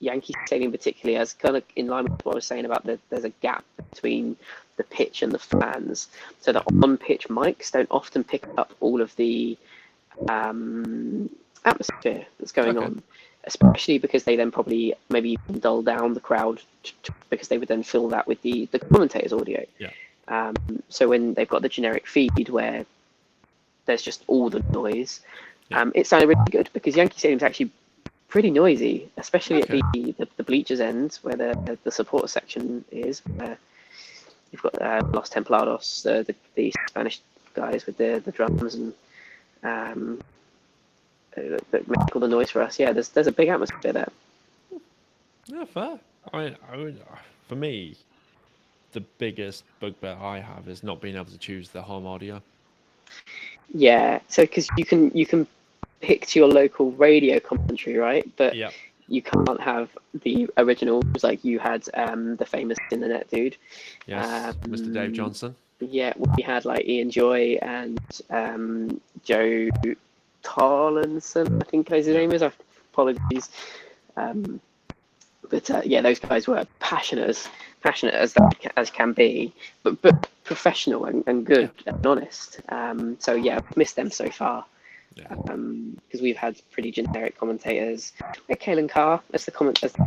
Yankee Stadium, particularly, as kind of in line with what I was saying about there's a gap between the pitch and the fans, so the on-pitch mics don't often pick up all of the atmosphere that's going on, especially because they then probably maybe even dull down the crowd because they would then fill that with the commentators' audio. Yeah. So when they've got the generic feed where there's just all the noise, it sounded really good, because Yankee Stadium's actually pretty noisy, especially at the bleachers end where the supporter section is. Where you've got Los Templados, the Spanish guys with the drums and that make all the noise for us. Yeah, there's a big atmosphere there. Yeah, fair. I mean, for me, the biggest bugbear I have is not being able to choose the home audio. Yeah, so because you can pick to your local radio commentary, right? But you can't have the originals like you had the famous internet dude. Yes, Mr. Dave Johnson. Yeah, we had like Ian Joy and Joe Tarlinson, I think his name is. Apologies. But yeah, those guys were passionate as can be, but professional and good and honest. So yeah, I've missed them so far. Because we've had pretty generic commentators. We had Kalen Carr as the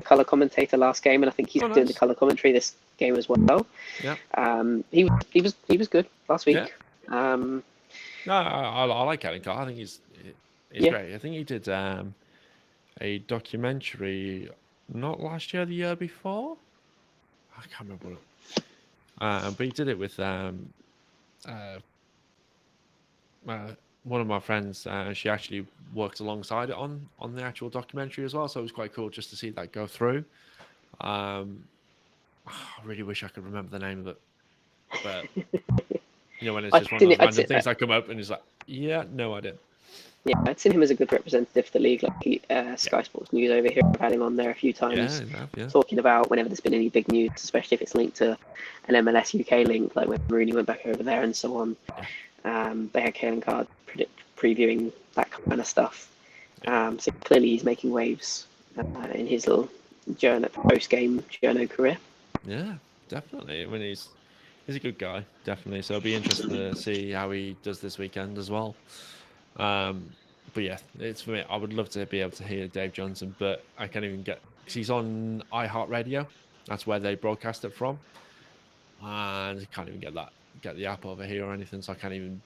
colour commentator last game, and I think he's doing the colour commentary this game as well. Yeah. He was good last week. Yeah. No, I like Kalen Carr. I think he's great. I think he did a documentary not last year, the year before. I can't remember what but he did it with one of my friends. She actually worked alongside it on the actual documentary as well, so it was quite cool just to see that go through. I really wish I could remember the name of it, but when it's just one of those random things that come up and it's like, no idea. Yeah, I'd seen him as a good representative for the league. Like Sky Sports News over here, I've had him on there a few times, talking about whenever there's been any big news, especially if it's linked to an MLS UK link, like when Rooney went back over there and so on. They had Kalen Carr previewing that kind of stuff. So clearly he's making waves in his little post-game journo career. Yeah, definitely. I mean, he's a good guy, definitely. So it'll be interesting to see how he does this weekend as well. But yeah, it's for me. I would love to be able to hear Dave Johnson, but I can't even get. Cause he's on iHeartRadio. That's where they broadcast it from, and I can't even get the app over here or anything. So I can't even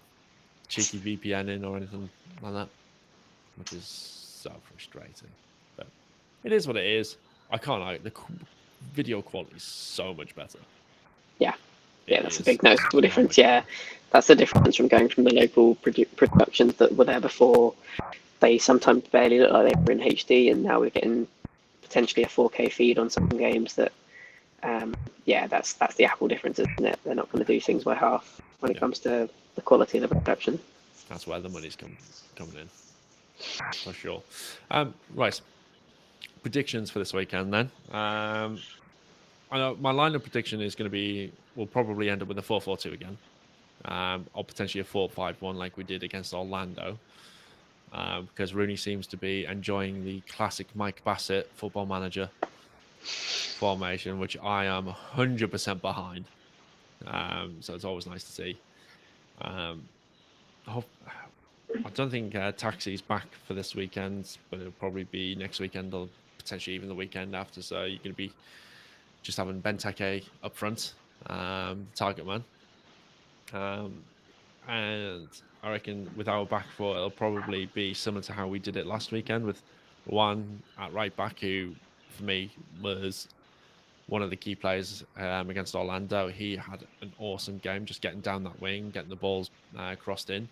cheeky VPN in or anything like that, which is so frustrating. But it is what it is. I can't like the video quality is so much better. Yeah, that's a big noticeable difference. Yeah, that's the difference from going from the local productions that were there before. They sometimes barely look like they were in HD, and now we're getting potentially a 4K feed on some games. That, that's the Apple difference, isn't it? They're not going to do things by half when it comes to the quality of the production. That's where the money's coming in, for sure. Right, predictions for this weekend then. I know my lineup prediction is going to be we'll probably end up with a 4-4-2 again, or potentially a 4-5-1 like we did against Orlando, because Rooney seems to be enjoying the classic Mike Bassett Football Manager formation, which I am 100% behind. So it's always nice to see. I don't think Taxi's back for this weekend, but it'll probably be next weekend or potentially even the weekend after. So you're going to be just having Benteke up front, target man. And I reckon with our back four, it'll probably be similar to how we did it last weekend with one at right back, who for me was one of the key players against Orlando. He had an awesome game, just getting down that wing, getting the balls crossed in.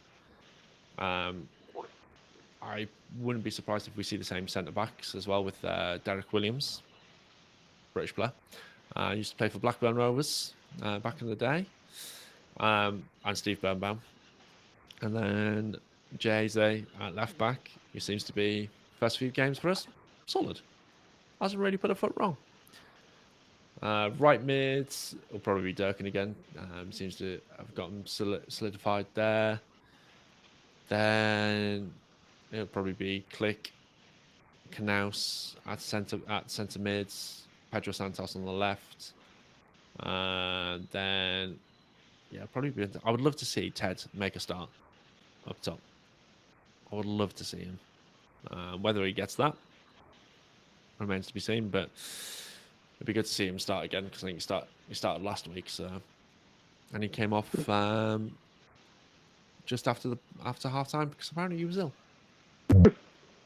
I wouldn't be surprised if we see the same centre backs as well with Derek Williams, British player. Used to play for Blackburn Rovers back in the day, and Steve Birnbaum. And then Jayze at left back, who seems to be first few games for us solid. Hasn't really put a foot wrong. Right mid will probably be Durkin again. Seems to have gotten solidified there. Then it'll probably be Click, Knaus at centre mids, Pedro Santos on the left. Then probably I would love to see Ted make a start up top. I would love to see him. Whether he gets that remains to be seen, but it'd be good to see him start again because I think he started last week. So, and he came off just after half time because apparently he was ill.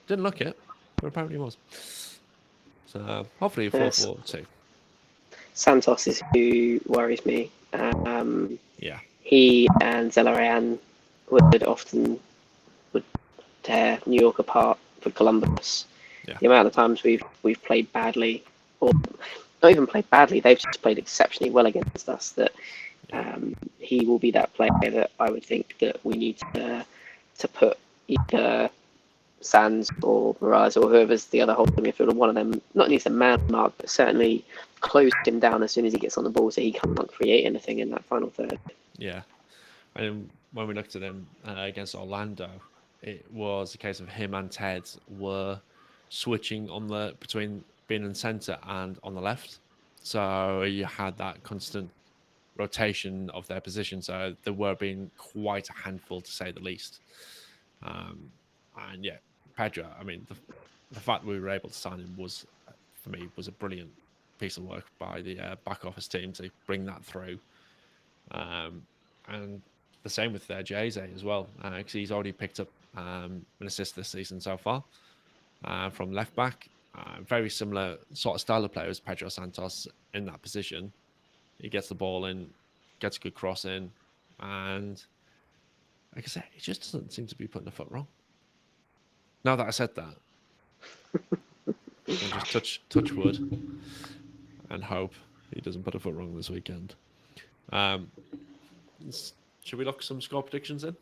Didn't look it, but apparently he was. So hopefully he'll fall forward too. Santos is who worries me. He and Zelarayan would tear New York apart for Columbus. Yeah. The amount of times we've played badly, or not even played badly, they've just played exceptionally well against us. That he will be that player that I would think that we need to put either Sands or Miraz or whoever's the other holding midfielder, one of them, not needs a man mark, but certainly close him down as soon as he gets on the ball so he can't create anything in that final third. Yeah. And when we looked at him against Orlando, it was a case of him and Ted were switching between being in centre and on the left. So you had that constant rotation of their position. So they were being quite a handful, to say the least. And yeah, Pedro, I mean, the fact we were able to sign him was, for me, was a brilliant piece of work by the back office team to bring that through. And the same with Jayze as well, because he's already picked up an assist this season so far from left back. Very similar sort of style of player as Pedro Santos in that position. He gets the ball in, gets a good cross in, and like I said, he just doesn't seem to be putting a foot wrong. Now that I said that, I'll just touch wood and hope he doesn't put a foot wrong this weekend. Should we look some score predictions in?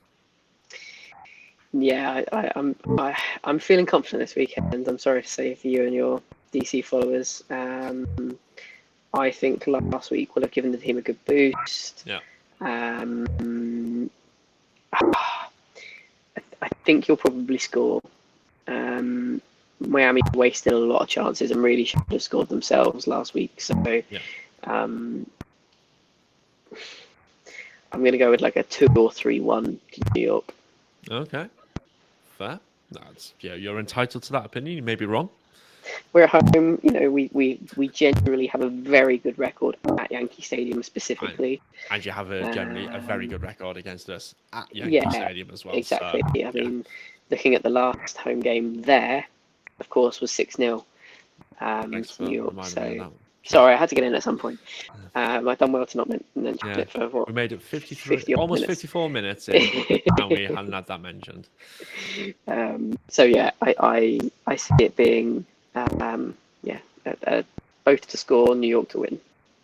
Yeah, I'm feeling confident this weekend. I'm sorry to say for you and your DC followers. I think last week will have given the team a good boost. Yeah. I think you'll probably score. Miami wasted a lot of chances and really should have scored themselves last week. So I'm going to go with like a 2 or 3-1 to New York. Okay. Fair. That's you're entitled to that opinion. You may be wrong. We're at home, we generally have a very good record at Yankee Stadium specifically. And you have generally a very good record against us at Yankee Stadium as well. Exactly. So, I mean, looking at the last home game there, of course, was 6-0 to New York. So, sorry, I had to get in at some point. I've done well to not mention it for what? We made it 54 minutes in, and we hadn't had that mentioned. So yeah, I see it being both to score, New York to win.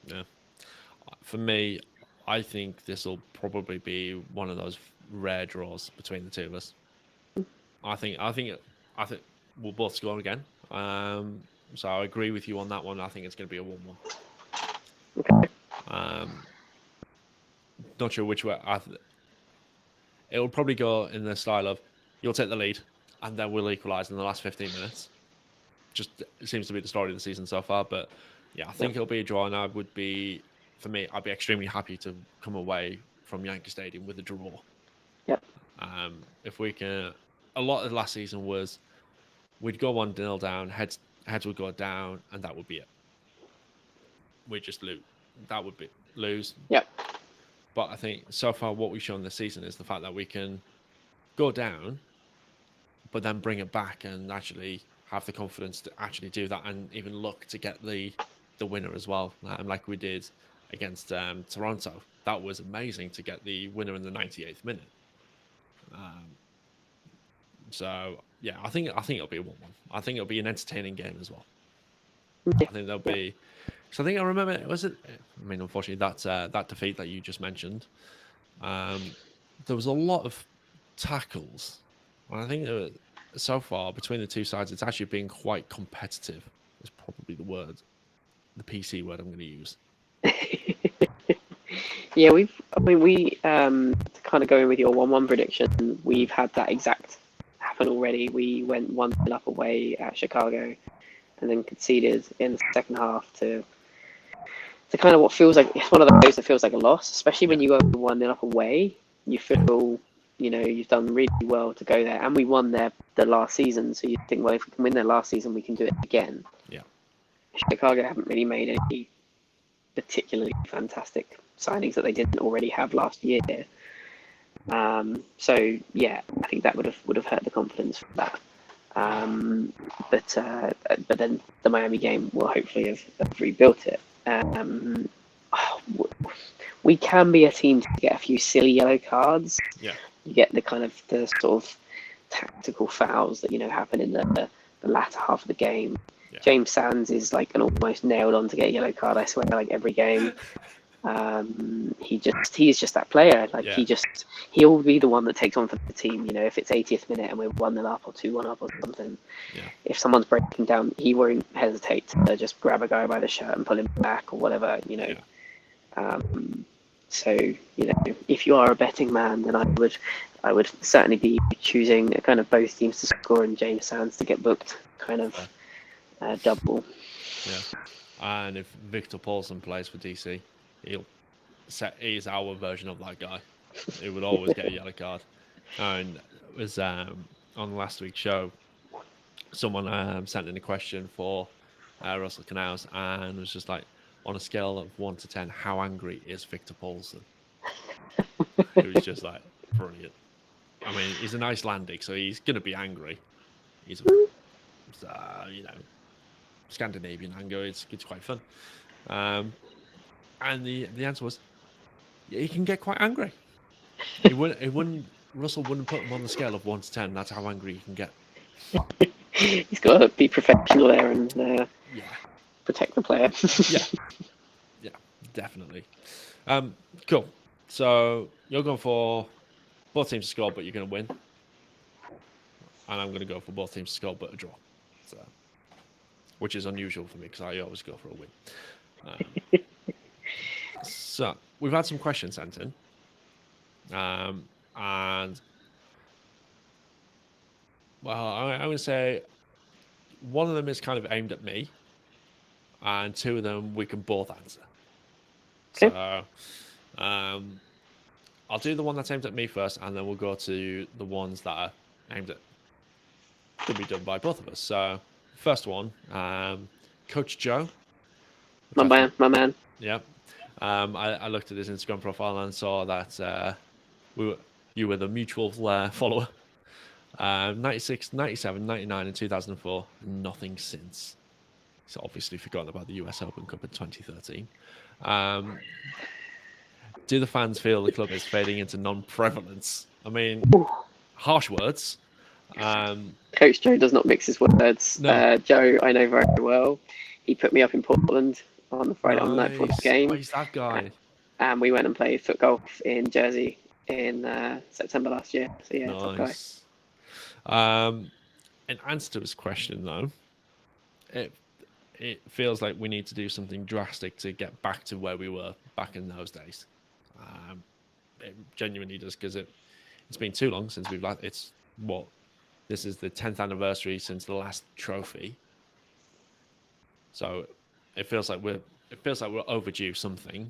Yeah, for me, I think this will probably be one of those rare draws between the two of us. I think we'll both score again. So I agree with you on that one. I think it's going to be a 1-1. Okay. Not sure which way. It will probably go in the style of you'll take the lead and then we'll equalise in the last 15 minutes. Just it seems to be the story of the season so far. But yeah, I think it'll be a draw, and I'd be extremely happy to come away from Yankee Stadium with a draw. Yep. If we can, a lot of last season was we'd go 1-0 down, heads would go down, and that would be it. We just lose. That would be lose. Yep. But I think so far what we've shown this season is the fact that we can go down, but then bring it back and actually have the confidence to actually do that and even look to get the winner as well, like we did against Toronto. That was amazing to get the winner in the 98th minute. So yeah, I think it'll be a 1-1. I think it'll be an entertaining game as well. I think there'll be. So I think I remember. Unfortunately, that defeat that you just mentioned, there was a lot of tackles. And I think so far between the two sides, it's actually been quite competitive. Is probably the PC word I'm going to use. Yeah, we kind of going with your 1-1 prediction. We've had that exact happen already. We went 1-0 up away at Chicago, and then conceded in the second half to kind of what feels like it's one of those that feels like a loss, especially when you go 1-0 up away. You feel, you've done really well to go there, and we won there the last season. So you think, well, if we can win there last season, we can do it again. Yeah. Chicago haven't really made any particularly fantastic signings that they didn't already have last year. So yeah, I think that would have hurt the confidence for that. But then the Miami game will hopefully have rebuilt it. We can be a team to get a few silly yellow cards. Yeah. You get the sort of tactical fouls that happen in the latter half of the game. Yeah. James Sands is like an almost nailed on to get a yellow card, I swear, like every game. He's just that player. Like he'll be the one that takes on for the team. If it's 80th minute and we're 1-0 up or 2-1 up or something. Yeah. If someone's breaking down, he won't hesitate to just grab a guy by the shirt and pull him back or whatever. Yeah. So if you are a betting man, then I would certainly be choosing kind of both teams to score and James Sands to get booked, kind of double. Yeah, and if Victor Paulson plays for DC, he's our version of that guy. He would always get a yellow card. And it was on last week's show, someone sent in a question for Russell Canals and was just like, on a scale of 1 to 10, how angry is Victor Paulson? It was just like brilliant. I mean, he's an Icelandic, so he's gonna be angry. He's Scandinavian anger. It's quite fun. And the answer was, yeah, he can get quite angry. Russell wouldn't put him on the scale of 1 to 10. That's how angry he can get. He's got to be professional there and protect the player. yeah, definitely. Cool. So you're going for both teams to score, but you're going to win. And I'm going to go for both teams to score, but a draw. So, which is unusual for me because I always go for a win. So we've had some questions sent in, and well, I'm going to say one of them is kind of aimed at me, and two of them we can both answer. Okay. So I'll do the one that's aimed at me first, and then we'll go to the ones that are aimed at could be done by both of us. So first one, Coach Joe. My man. Yeah. I looked at his Instagram profile and saw that you were the mutual follower. 96, 97, 99, and 2004. Nothing since. He's obviously forgotten about the US Open Cup in 2013. Do the fans feel the club is fading into non-prevalence? I mean, harsh words. Coach Joe does not mix his words. No. Joe, I know very well. He put me up in Portland on the Friday night before the game. Oh, he's that guy. And we went and played foot golf in Jersey in September last year. So yeah, nice. Top guy. In answer to his question, though, it feels like we need to do something drastic to get back to where we were back in those days. It genuinely does, because it's been too long since we've last. This is the 10th anniversary since the last trophy. So it feels like we're overdue something.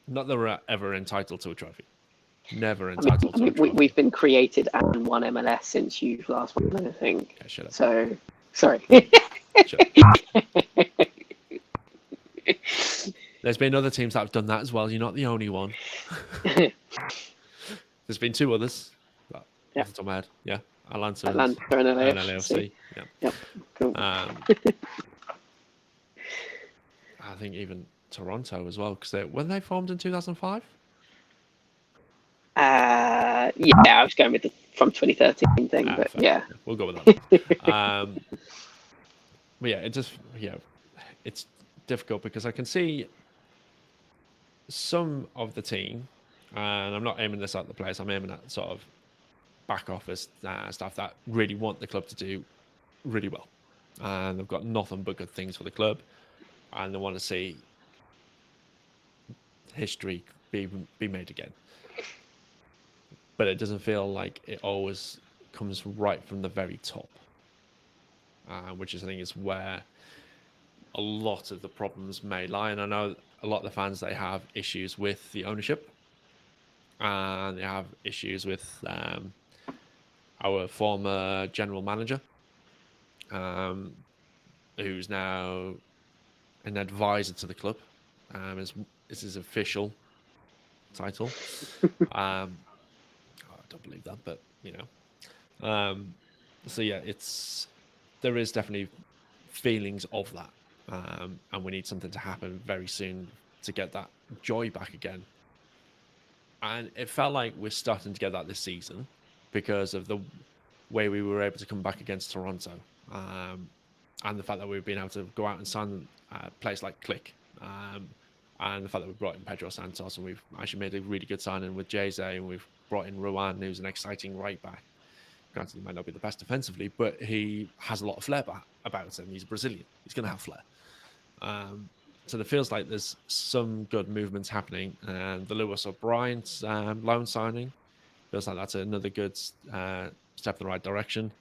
Not that we're ever entitled to a trophy. Never entitled I mean, to a trophy. we've been created and won MLS since you've last won, I think. Yeah, shut up. So, sorry. Shut up. There's been other teams that have done that as well. You're not the only one. There's been 2 others. Off the top of my head. Yeah. Atlanta and LAFC. Yeah. Yep. Cool. I think even Toronto as well, because when they formed in 2005. Yeah, I was going with the from 2013 thing, but fair. yeah, We'll go with that. But yeah, it's difficult because I can see some of the team, and I'm not aiming this at the players. I'm aiming at sort of back office staff that really want the club to do really well, and they've got nothing but good things for the club, and they want to see history be made again. But it doesn't feel like it always comes right from the very top, which I think is where a lot of the problems may lie. And I know a lot of the fans, they have issues with the ownership, and they have issues with our former general manager, who's now an advisor to the club. Is his official title. I don't believe that, but so yeah, there is definitely feelings of that, and we need something to happen very soon to get that joy back again. And it felt like we're starting to get that this season because of the way we were able to come back against Toronto, and the fact that we've been able to go out and sign players like Click, and the fact that we brought in Pedro Santos, and we've actually made a really good signing with Jose, and we've brought in Ruan, who's an exciting right back. Granted, he might not be the best defensively, but he has a lot of flair about him. He's Brazilian. He's going to have flair. So it feels like there's some good movements happening. And the Lewis O'Brien's loan signing feels like that's another good step in the right direction.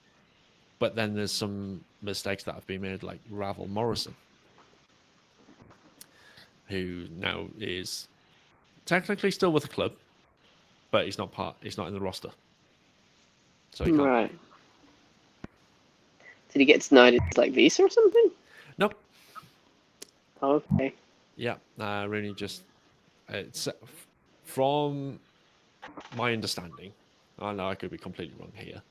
But then there's some mistakes that have been made, like Ravel Morrison, who now is technically still with the club, but he's not in the roster. So he can't. Right. Did he get denied his visa or something? Nope. Oh, okay. Yeah, Rooney just from my understanding, I know I could be completely wrong here,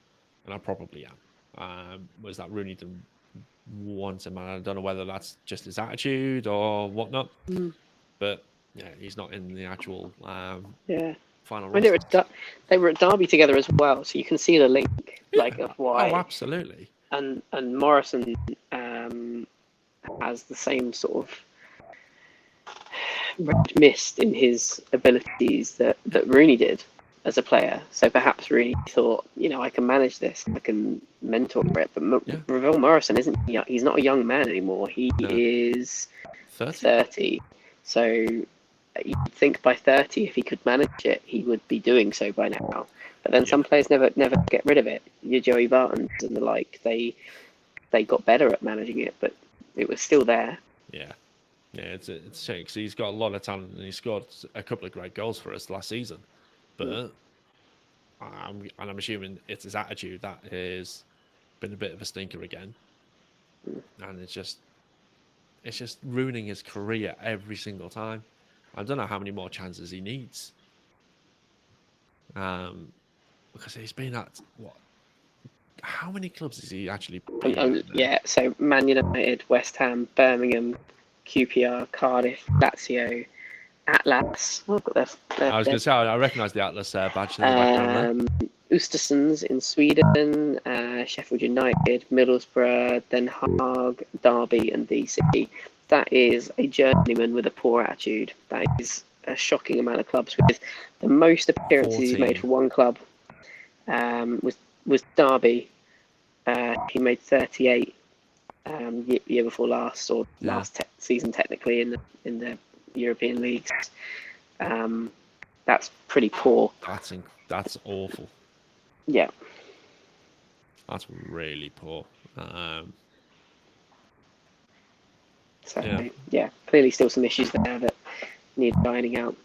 and I probably am. Was that Rooney didn't want him, and I don't know whether that's just his attitude or whatnot. But yeah, he's not in the actual final. I mean, they were at Derby together as well, so you can see the link, of why. Oh, absolutely. And Morrison has the same sort of red mist in his abilities that Rooney did as a player. So perhaps Rooney thought, I can manage this, I can mentor it. But Ravel Morrison isn't. He's not a young man anymore. He is 30. So you'd think by 30, if he could manage it, he would be doing so by now. But then some players never get rid of it. Your Joey Bartons and the like, they got better at managing it, but it was still there. Yeah, it's a shame because he's got a lot of talent and he scored a couple of great goals for us last season. But I'm assuming it's his attitude that has been a bit of a stinker again, and it's just ruining his career every single time. I don't know how many more chances he needs. Because he's been at how many clubs has he actually been at? So Man United, West Ham, Birmingham, QPR, Cardiff, Lazio, Atlas. Oh, I've got their I was going to say, I recognise the Atlas badge in the background there. Östersunds in Sweden, Sheffield United, Middlesbrough, Den Haag, Derby and DC. That is a journeyman with a poor attitude. That is a shocking amount of clubs. With the most appearances he's made for one club was Derby. He made 38 year before last, or last season technically in the European leagues. That's pretty poor. That's awful. Yeah. That's really poor. Clearly still some issues there that need ironing out.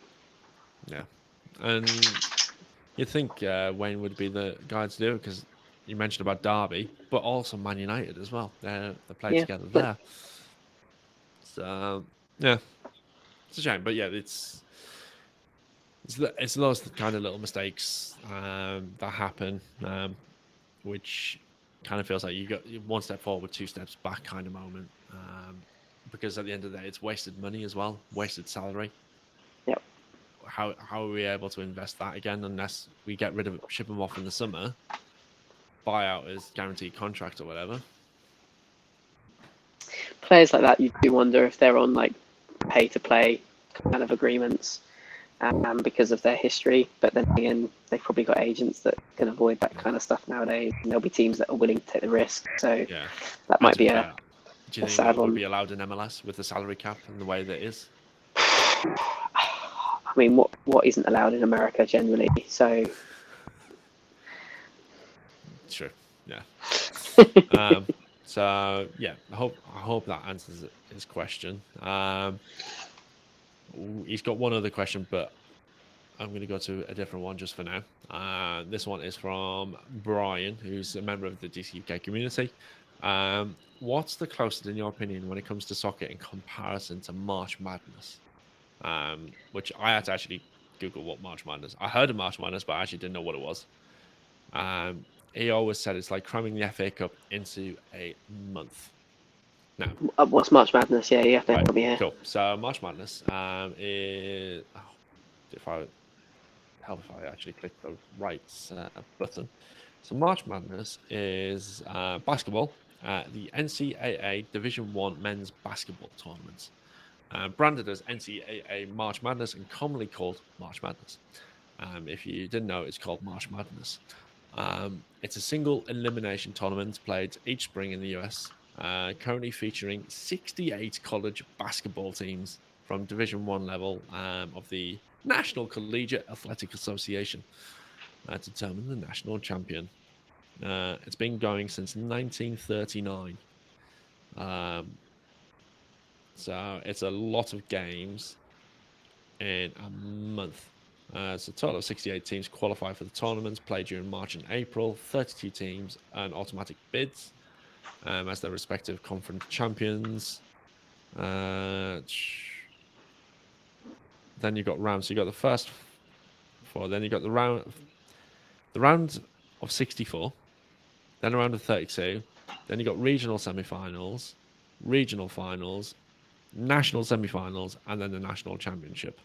Yeah. And You'd think Wayne would be the guy to do it because you mentioned about Derby, but also Man United as well. They play Yeah, together but there. So yeah, it's a shame, but yeah, it's those kind of little mistakes that happen, which kind of feels like you got one step forward, two steps back kind of moment. Because at the end of the day, it's wasted money as well, wasted salary. yeah. How are we able to invest that again unless we get rid of ship them off in the summer, buyout is guaranteed contract or whatever? Players like that, you do wonder if they're on like pay to play kind of agreements because of their history. But then again, they've probably got agents that can avoid that kind of stuff nowadays. And there'll be teams that are willing to take the risk. So Yeah, that might be a do you think sad that would one. be allowed in MLS with the salary cap and the way that it is? I mean, what isn't allowed in America generally? So True. Yeah. So yeah, I hope that answers his question. He's got one other question, but I'm going to go to a different one just for now. This one is from Brian, who's a member of the DCUK community. What's the closest, in your opinion, when it comes to soccer in comparison to March Madness? Which I had to actually Google what March Madness. I heard of March Madness, but I actually didn't know what it was. He always said it's like cramming the FA Cup into a month. Now, what's March Madness? Yeah, you have to help me here. Cool. So March Madness is. If I actually click the right button. So March Madness is basketball, the NCAA Division 1 men's basketball tournament. Branded as NCAA March Madness and commonly called March Madness. If you didn't know, it's called March Madness. It's a single elimination tournament played each spring in the US, currently featuring 68 college basketball teams from Division 1 level of the National Collegiate Athletic Association to determine the national champion. It's been going since 1939. So it's a lot of games in a month. It's a total of 68 teams qualify for the tournaments, played during March and April. 32 teams earn automatic bids as their respective conference champions. Then you've got rounds. So you've got the first four. Then you've got the round of 64. Then a round of 32. Then you've got regional semi-finals, regional finals, national semi-finals, and then the national championship.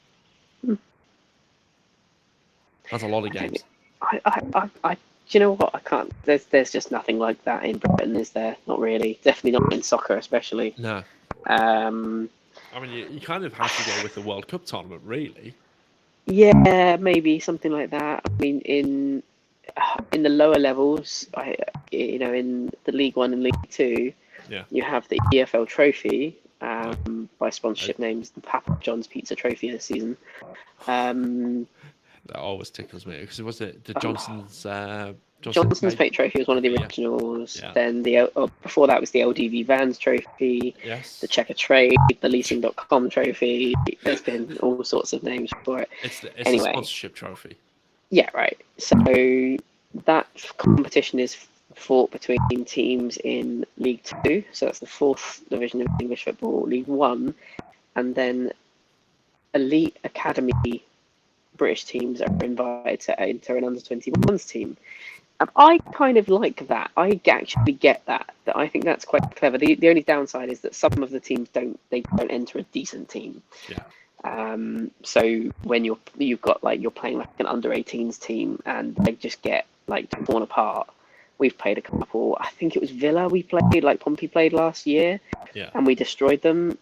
That's a lot of games. Do you know what? I can't. There's just nothing like that in Britain, is there? Not really. Definitely not in soccer, especially. No. I mean, you kind of have to go with the World Cup tournament, really. Yeah, maybe something like that. I mean, in the lower levels, in the League 1 and League 2, you have the EFL Trophy, by sponsorship names, the Papa John's Pizza Trophy this season. That always tickles me because was it the Johnson's Pate Trophy was one of the originals. Yeah. Then before that was the LDV Vans Trophy. Yes. The Checker Trade, the Leasing.com Trophy. There's been all sorts of names for it. It's anyway, a sponsorship trophy. Yeah, right. So that competition is fought between teams in League 2. So that's the 4th division of English football, League 1, and then elite academy British teams are invited to enter an under-21s team. And I kind of like that. I actually get that. I think that's quite clever. The only downside is that some of the teams don't enter a decent team. Yeah. So when you've got like you're playing like an under-18s team and they just get like torn apart. We've played a couple. I think it was Villa we played, like Pompey played last year, and we destroyed them.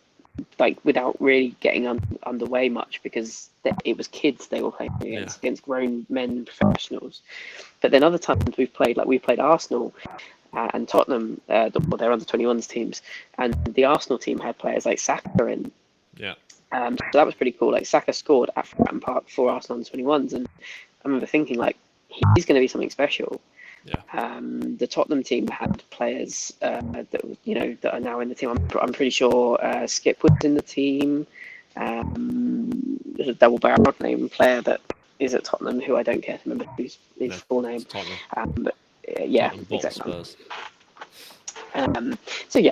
Like without really getting underway much because it was kids they were playing against grown men professionals. But then other times we played Arsenal and Tottenham, their under-21s teams, and the Arsenal team had players like Saka in. Yeah. So that was pretty cool. Like Saka scored at Fratton Park for Arsenal under-21s, and I remember thinking like he's going to be something special. Yeah. The Tottenham team had players that are now in the team. I'm pretty sure Skip was in the team. There's a double barrel name player that is at Tottenham, who I don't care to remember his No, full name. it's Tottenham. But yeah, Tottenham bought exactly. Spurs. So yeah,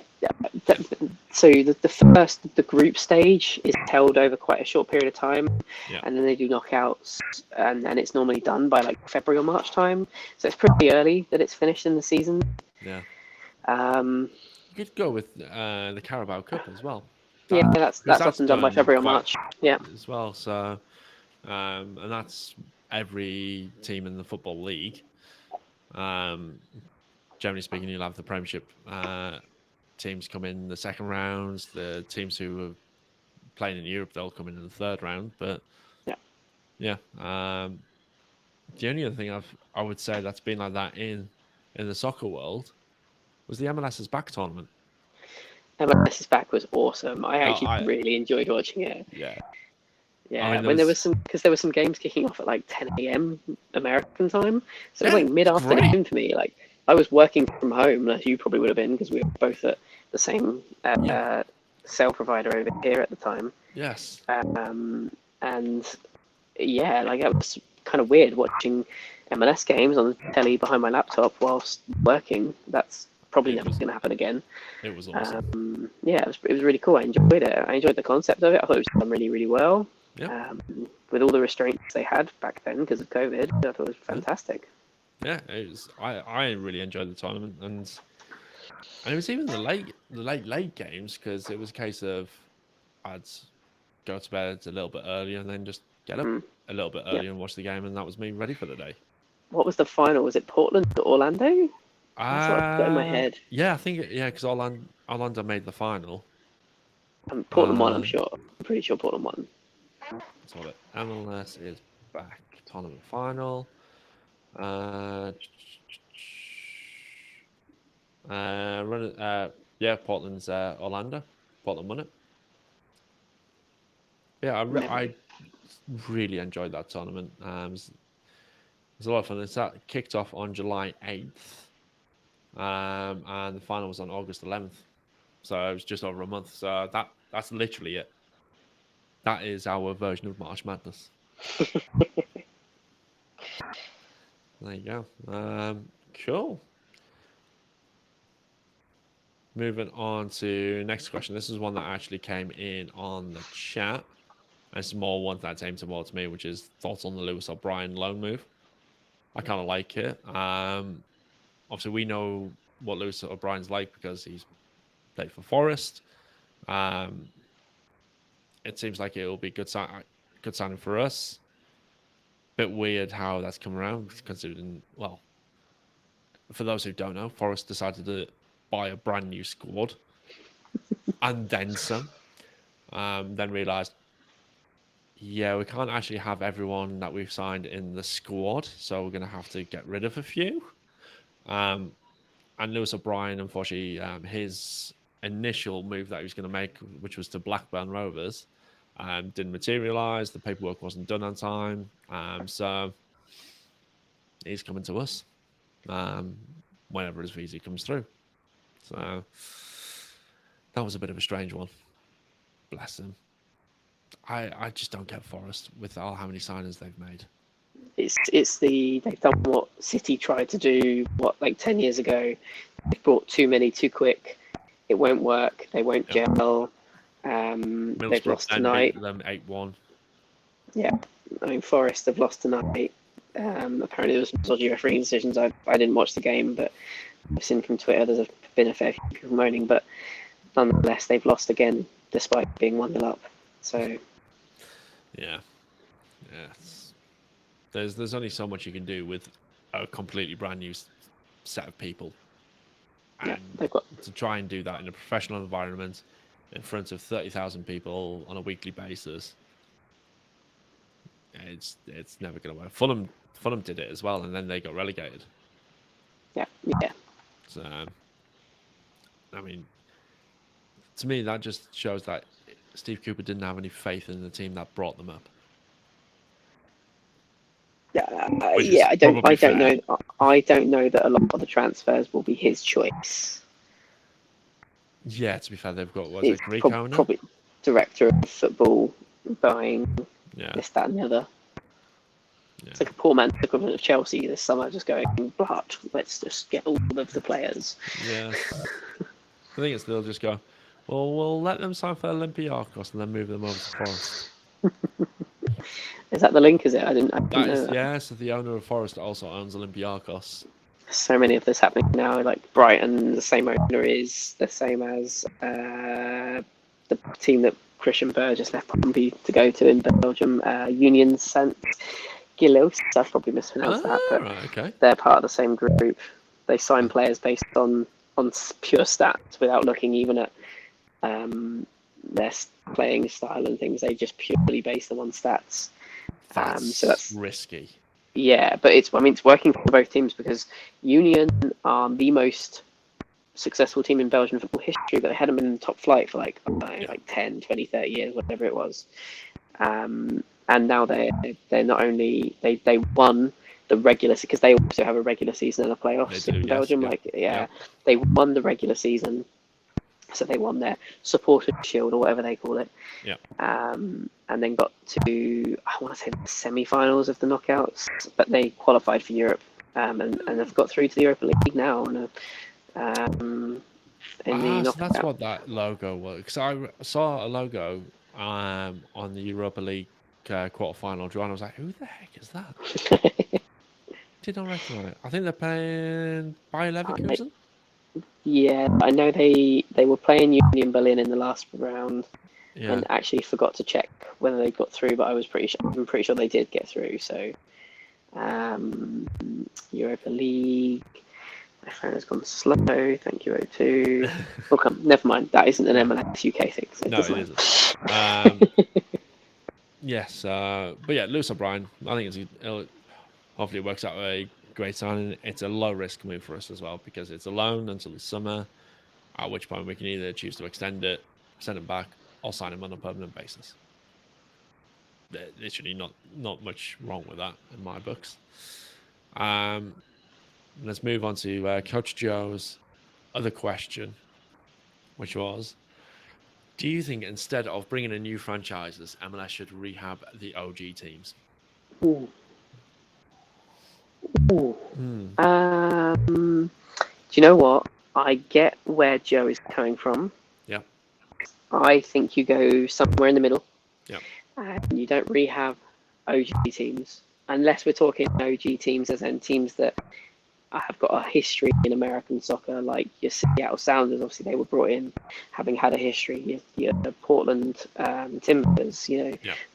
so the group stage is held over quite a short period of time, Yeah. and then they do knockouts, and then it's normally done by like February or March time. So it's pretty early that it's finished in the season. Yeah. Um, You could go with the Carabao Cup as well. yeah, Because that's often done by February or quite March. Yeah. as well. So, and that's every team in the football league. Generally speaking, you'll have the Premiership teams come in the second rounds. The teams who are playing in Europe, they'll come in the third round. But yeah. The only other thing I would say that's been like that in the soccer world was the MLS's back tournament. MLS's back was awesome. I actually I really enjoyed watching it. Yeah. Yeah, I mean, when there were some games kicking off at like 10 a.m. American time, so it was Yeah, like mid-afternoon for me. Like I was working from home, as you probably would have been, because we were both at the same cell provider over here at the time. Yes. And yeah, like it was kind of weird watching MLS games on the telly behind my laptop whilst working. That's probably never going to happen again. It was awesome. Yeah, it was really cool. I enjoyed it. I enjoyed the concept of it. I thought it was done really, really well. Yeah. With all the restraints they had back then because of COVID, I thought it was fantastic. Yeah, it was. I really enjoyed the tournament, and it was even the late games, because it was a case of I'd go to bed a little bit earlier and then just get up a little bit earlier and watch the game, and that was me ready for the day. What was the final? Was it Portland or Orlando? That's what I've got in my head. Yeah, I think because Orlando made the final. Portland won, I'm sure. I'm pretty sure Portland won. Let's have it. MLS is back. Tournament final. Portland's Orlando. Portland won it. Yeah, I really enjoyed that tournament. It was a lot of fun. It's kicked off on July 8th, and the final was on August 11th. So it was just over a month. So that's literally it. That is our version of March Madness. There you go. Cool. Moving on to next question. This is one that actually came in on the chat. It's more one that's aimed towards me, which is thoughts on the Lewis O'Brien loan move. I kind of like it. Obviously, we know what Lewis O'Brien's like because he's played for Forest. It seems like it will be good signing for us. Bit weird how that's come around, considering, well, for those who don't know, Forest decided to buy a brand new squad and then some. Then realised, yeah, we can't actually have everyone that we've signed in the squad, so we're going to have to get rid of a few. And Lewis O'Brien, unfortunately, his initial move that he was going to make, which was to Blackburn Rovers, didn't materialise. The paperwork wasn't done on time. So he's coming to us whenever his visa comes through. So that was a bit of a strange one. Bless him. I just don't get Forest with all how many signings they've made. They've done what City tried to do like 10 years ago. They've brought too many too quick. It won't work. They won't gel. They've lost tonight. Them 8-1. Yeah, I mean Forest have lost tonight. Apparently there was some dodgy refereeing decisions. I didn't watch the game, but I've seen from Twitter there's been a fair few people moaning. But nonetheless, they've lost again despite being 1-0 up. So yeah. There's only so much you can do with a completely brand new set of people. And to try and do that in a professional environment in front of 30,000 people on a weekly basis, it's never going to work. Fulham did it as well, and then they got relegated. Yeah. So, I mean, to me, that just shows that Steve Cooper didn't have any faith in the team that brought them up. I don't know. I don't know that a lot of the transfers will be his choice. Yeah, to be fair, they've got Greek owner? Probably director of football buying this, that, and the other. It's like a poor man's equivalent of Chelsea this summer, just going, but let's just get all of the players. Yeah. I think it's they'll just go, well, we'll let them sign for Olympiacos and then move them over to Forest. Is that the link? Is it? I didn't know that. Yeah, so the owner of Forest also owns Olympiacos. So many of this happening now. Like Brighton, the same owner is the same as the team that Christian Burgess left Pompey to go to in Belgium, Union Saint Gilloise. I've probably mispronounced that, but right, okay. they're part of the same group. They sign players based on pure stats without looking even at their playing style and things. They just purely base them on stats. So that's risky. Yeah, but it's working for both teams because Union are the most successful team in Belgian football history, but they hadn't been in the top flight for like 10, 20, 30 years, whatever it was. And now they're not only they won the regular season, because they also have a regular season and a playoffs in Belgium. They won the regular season, so they won their supporter shield or whatever they call it. Yeah. And then got to, I want to say, the semi-finals of the knockouts, but they qualified for Europe and have got through to the Europa League now. So that's what that logo was. Because I saw a logo on the Europa League quarter-final draw, and I was like, who the heck is that? Did not recognise it. I think they're playing Bayer Leverkusen. Yeah, I know they were playing Union Berlin in the last round. Yeah. And actually forgot to check whether they got through, but I'm pretty sure they did get through. So, Europa League. My phone has gone slow. Thank you, O2. Oh, come, never mind. That isn't an MLS UK thing. So no, it isn't. Yes, but yeah, Lewis O'Brien. I think hopefully it works out a great signing. It's a low risk move for us as well because it's a loan until the summer. At which point we can either choose to extend it, send him back, or sign him on a permanent basis. Literally not much wrong with that in my books. Let's move on to Coach Joe's other question, which was, do you think instead of bringing in new franchises, MLS should rehab the OG teams? Ooh. Do you know what? I get where Joe is coming from. Yeah. I think you go somewhere in the middle. Yeah. And you don't rehab OG teams unless we're talking OG teams as in teams that have got a history in American soccer, like your Seattle Sounders. Obviously, they were brought in having had a history. Your Portland Timbers,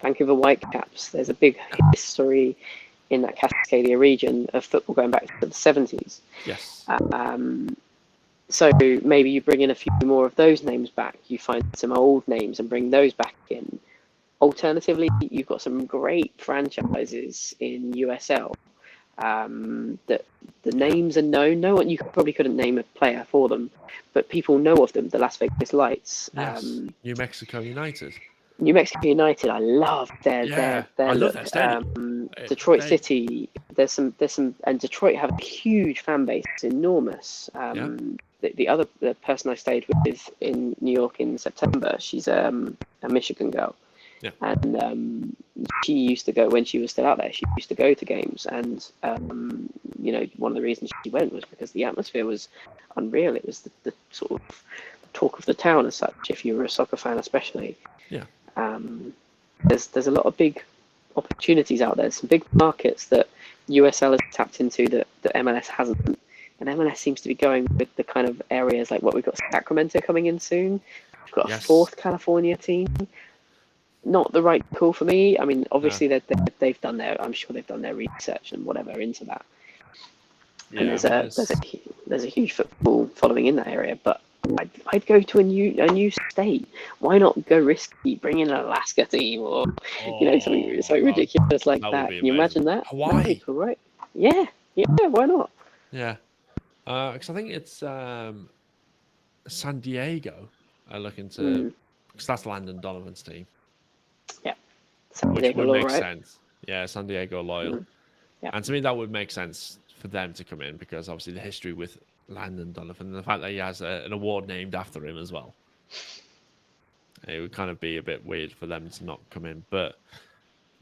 Vancouver Whitecaps. There's a big history in that Cascadia region of football going back to the 70s. Yes. So maybe you bring in a few more of those names back. You find some old names and bring those back in. Alternatively, you've got some great franchises in USL that the names are known. No one, you probably couldn't name a player for them, but people know of them. The Las Vegas Lights. Yes. New Mexico United. New Mexico United. I love their I love that stadium. Detroit City. There's some, and Detroit have a huge fan base. It's enormous. The person I stayed with in New York in September, she's a Michigan girl. Yeah. And she used to go, when she was still out there, she used to go to games. And, one of the reasons she went was because the atmosphere was unreal. It was the sort of talk of the town as such, if you were a soccer fan especially. Yeah. There's a lot of big opportunities out there. Some big markets that USL has tapped into that MLS hasn't. And MLS seems to be going with the kind of areas like what we've got Sacramento coming in soon. We've got a fourth California team. Not the right call for me. I mean, obviously they've done I'm sure they've done their research and whatever into that. Yeah, and there's a huge football following in that area, but I'd go to a new state. Why not go risky? Bring in an Alaska team or something so ridiculous like that. Can you imagine that? Hawaii, right? Yeah. Why not? Yeah, because I think it's San Diego are looking to, because that's Landon Donovan's team. Yeah, which would make sense. Yeah, San Diego Loyal. Yeah. And to me, that would make sense for them to come in because obviously the history with Landon Donovan and the fact that he has an award named after him as well. It would kind of be a bit weird for them to not come in. But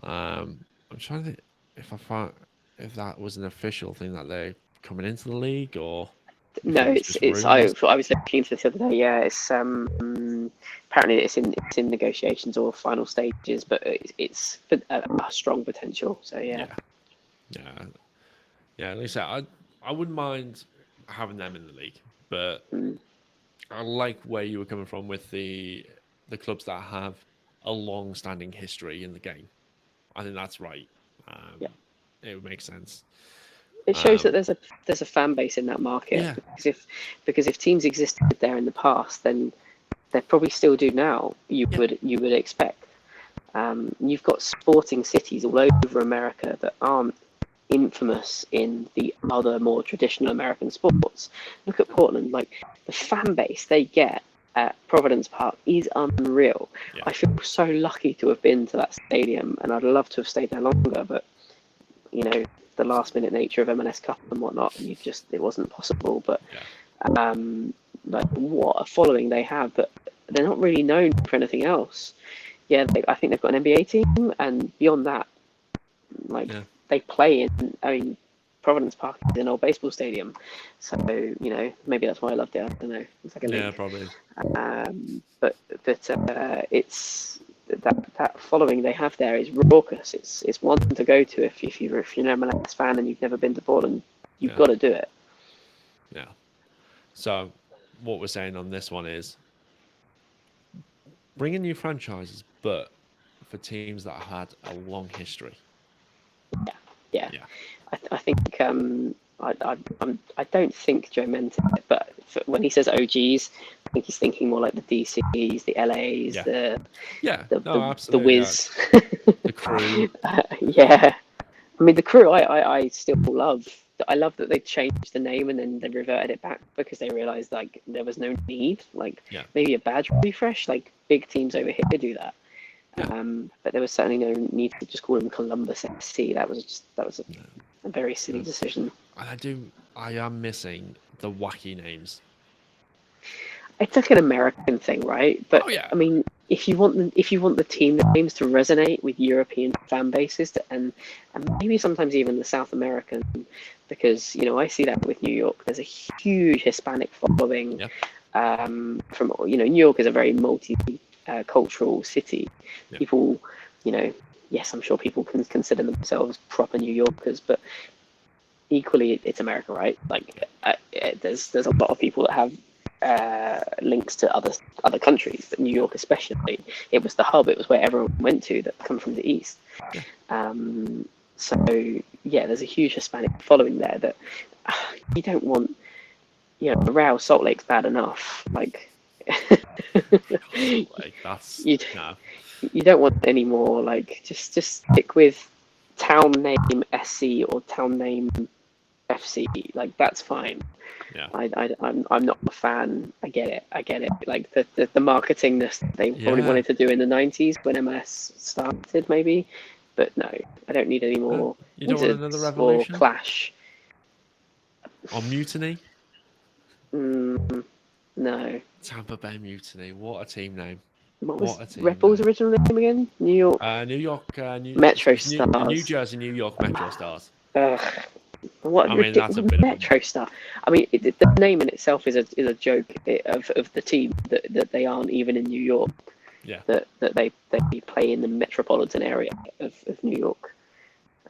I'm trying to think. if that was an official thing that they're coming into the league, or if No, it was it's just it's. rumours. I was looking into this the other day. Yeah, it's apparently it's in negotiations or final stages, but it's a strong potential. So yeah. Yeah, yeah. Like I said, I wouldn't mind having them in the league, but Mm. I like where you were coming from with the clubs that have a long-standing history in the game. I think that's right. Yeah. It would make sense. It shows that Um, there's a fan base in that market, yeah, because if teams existed there in the past, then they probably still do now. yeah, You would expect. You've got sporting cities all over America that aren't infamous in the other more traditional American sports. Look at Portland. Like, the fan base they get at Providence Park is unreal. yeah, I feel so lucky to have been to that stadium, and I'd love to have stayed there longer, but you know, the last minute nature of MLS Cup and whatnot, it wasn't possible. But yeah, um, like, what a following they have, but they're not really known for anything else. Yeah, I think they've got an NBA team, and beyond that, like, yeah, they play in. I mean, Providence Park is an old baseball stadium, so maybe that's why I loved it. I don't know. It's like a yeah. link. Probably. But it's that following they have there is raucous. It's one to go to if you're an MLS fan and you've never been to Portland. You've Yeah, got to do it. yeah. So, what we're saying on this one is bring in new franchises, but for teams that had a long history. Yeah, Yeah, I think I don't think Joe meant it, but when he says OGs, I think he's thinking more like the DCs, the LAs, yeah, the yeah. the No, the, the absolutely. Yeah. Wiz. The Crew. Yeah, I mean, the Crew, I still love. I love that they changed the name and then they reverted it back because they realized like there was no need. Like, Yeah, maybe a badge refresh. Like, big teams over here do that. yeah. But there was certainly no need to just call them Columbus FC. That was No, a very silly no. decision. And I am missing the wacky names. It's like an American thing, right? But Oh yeah, I mean, if you want the team names to resonate with European fan bases and maybe sometimes even the South American, because I see that with New York. There's a huge Hispanic following. yeah, From New York is a very multi cultural city. yeah. People, yes, I'm sure people can consider themselves proper New Yorkers, but equally it's America, right? Like, there's a lot of people that have links to other countries, but New York especially, it was the hub. It was where everyone went to that come from the east. Yeah. So yeah, there's a huge Hispanic following there that you don't want. Real Salt Lake's bad enough. Like, Like that's you no. you don't want any more. Like, just stick with town name SC or town name FC. Like, that's fine. Yeah, I'm not a fan. I get it. Like, the marketing that they probably yeah. wanted to do in the 90s when MLS started, maybe. But no, I don't need any more You don't want another Wizards or revolution Clash. or mutiny? No. Tampa Bay Mutiny. What a team name. What was What a team Red Bull's name. original name again? New York New York, Metro New Stars. Jersey, New York Metro Stars. Ugh. What I mean, that's a bit of a- Metro Star. I mean, the name in itself is a joke of the team that they aren't even in New York. Yeah, That they play in the metropolitan area of New York.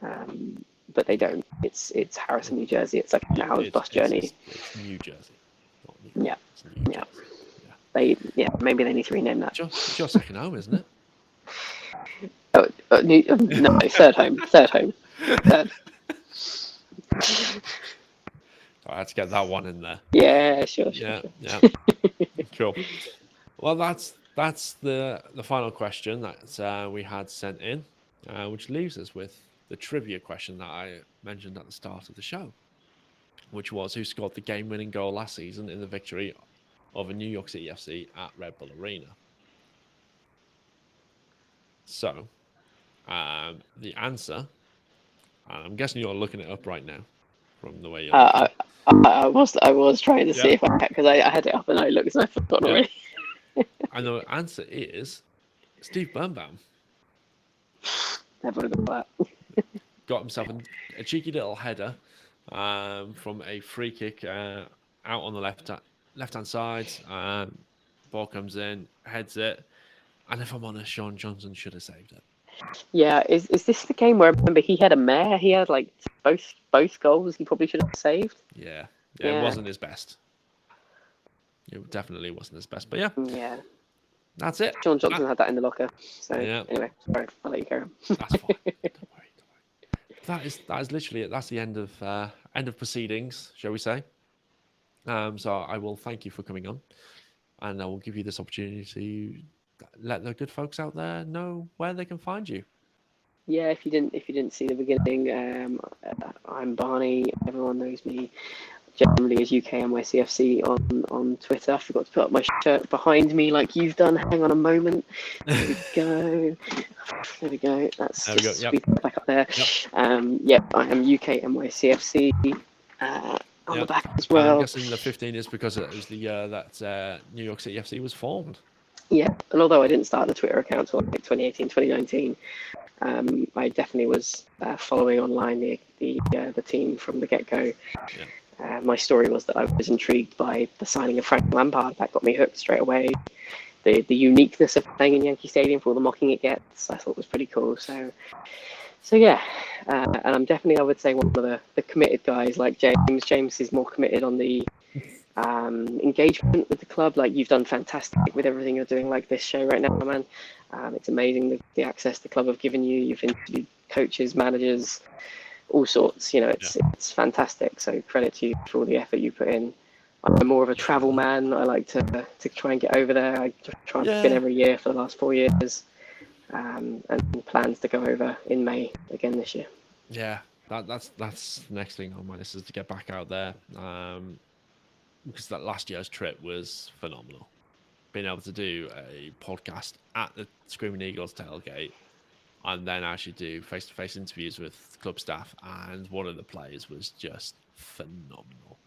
But they don't. It's Harrison, New Jersey. It's like an hour's bus journey. It's New Jersey. Not New York. Yeah. It's New Yeah. Jersey. Maybe they need to rename that. It's your second home, isn't it? No, third home. Third. I had to get that one in there. Yeah, sure. Yeah. Cool. Well, that's the final question that we had sent in, which leaves us with the trivia question that I mentioned at the start of the show, which was who scored the game-winning goal last season in the victory over New York City FC at Red Bull Arena. So, the answer, and I'm guessing you're looking it up right now from the way you're I was trying to see if I because I had it up and I looked and I forgot already. And the answer is Steve Birnbaum. Never would have got that. got himself a cheeky little header from a free kick out on the left-hand side. Ball comes in, heads it, and if I'm honest, Sean Johnson should have saved it. Yeah, is this the game where I remember he had a mare? He had like both goals. He probably should have saved. Yeah, Yeah. It wasn't his best. It definitely wasn't his best. But yeah, that's it. Sean Johnson had that in the locker. So Yeah. anyway, sorry, I'll let you carry on. That's fine. Don't worry. That is literally it. That's the end of proceedings, shall we say? So I will thank you for coming on, and I will give you this opportunity to let the good folks out there know where they can find you. Yeah, if you didn't see the beginning, I'm Barney. Everyone knows me generally as UKNYCFC on Twitter. I forgot to put up my shirt behind me like you've done. Hang on a moment. There we go. There we go. That's there we just go. Yep. back up there. Yep. I am UKNYCFC on the back as well. I'm guessing the 15 is because it was the year that New York City FC was formed. Yeah, and although I didn't start the Twitter account until like 2018, 2019, I definitely was following online the team from the get-go. Yeah. My story was that I was intrigued by the signing of Frank Lampard. That got me hooked straight away. The uniqueness of playing in Yankee Stadium for all the mocking it gets, I thought was pretty cool. So yeah, and I'm definitely, I would say, one of the committed guys like James. James is more committed on the engagement with the club. Like, you've done fantastic with everything you're doing, like this show right now, man. It's amazing the access the club have given you. You've interviewed coaches, managers, all sorts. It's fantastic. So credit to you for all the effort you put in. I'm more of a travel man. I like to try and get over there. I try and spin every year for the last 4 years, and plans to go over in May again this year. Yeah, that's the next thing on my list, is to get back out there. Because that last year's trip was phenomenal. Being able to do a podcast at the Screaming Eagles tailgate, and then actually do face-to-face interviews with club staff, and one of the players was just phenomenal.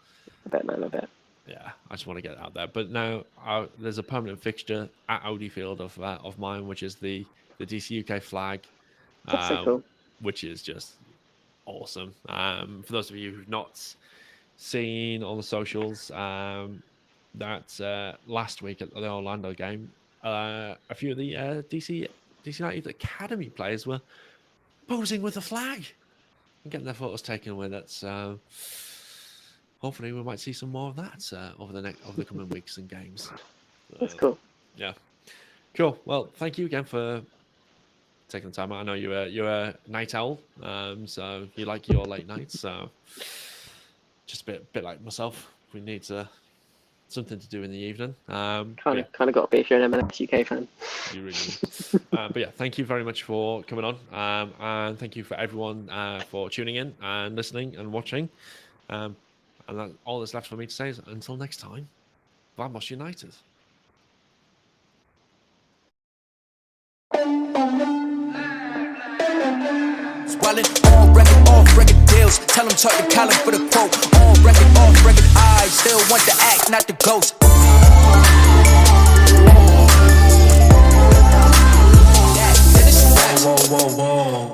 I bet, man, I bet. Yeah, I just want to get out there. But now there's a permanent fixture at Audi Field of mine, which is the DCUK flag, That's so cool. which is just awesome. For those of you who've not seen on the socials, that last week at the Orlando game, a few of the DC United Academy players were posing with the flag and getting their photos taken with it. So hopefully we might see some more of that over the coming weeks and games. That's cool. Yeah, cool. Well, thank you again for taking the time out. I know you're a night owl, so you like your late nights. So just a bit like myself, we need something to do in the evening. Kind of got to be if you're an MLS UK fan. You really do. But yeah, thank you very much for coming on, and thank you for everyone for tuning in and listening and watching. And all that's left for me to say is, until next time, Vamos United. Swallowing on record, off record deals. Tell them talk to Colin for the quote. On record, off record, I still want the act, not the ghost.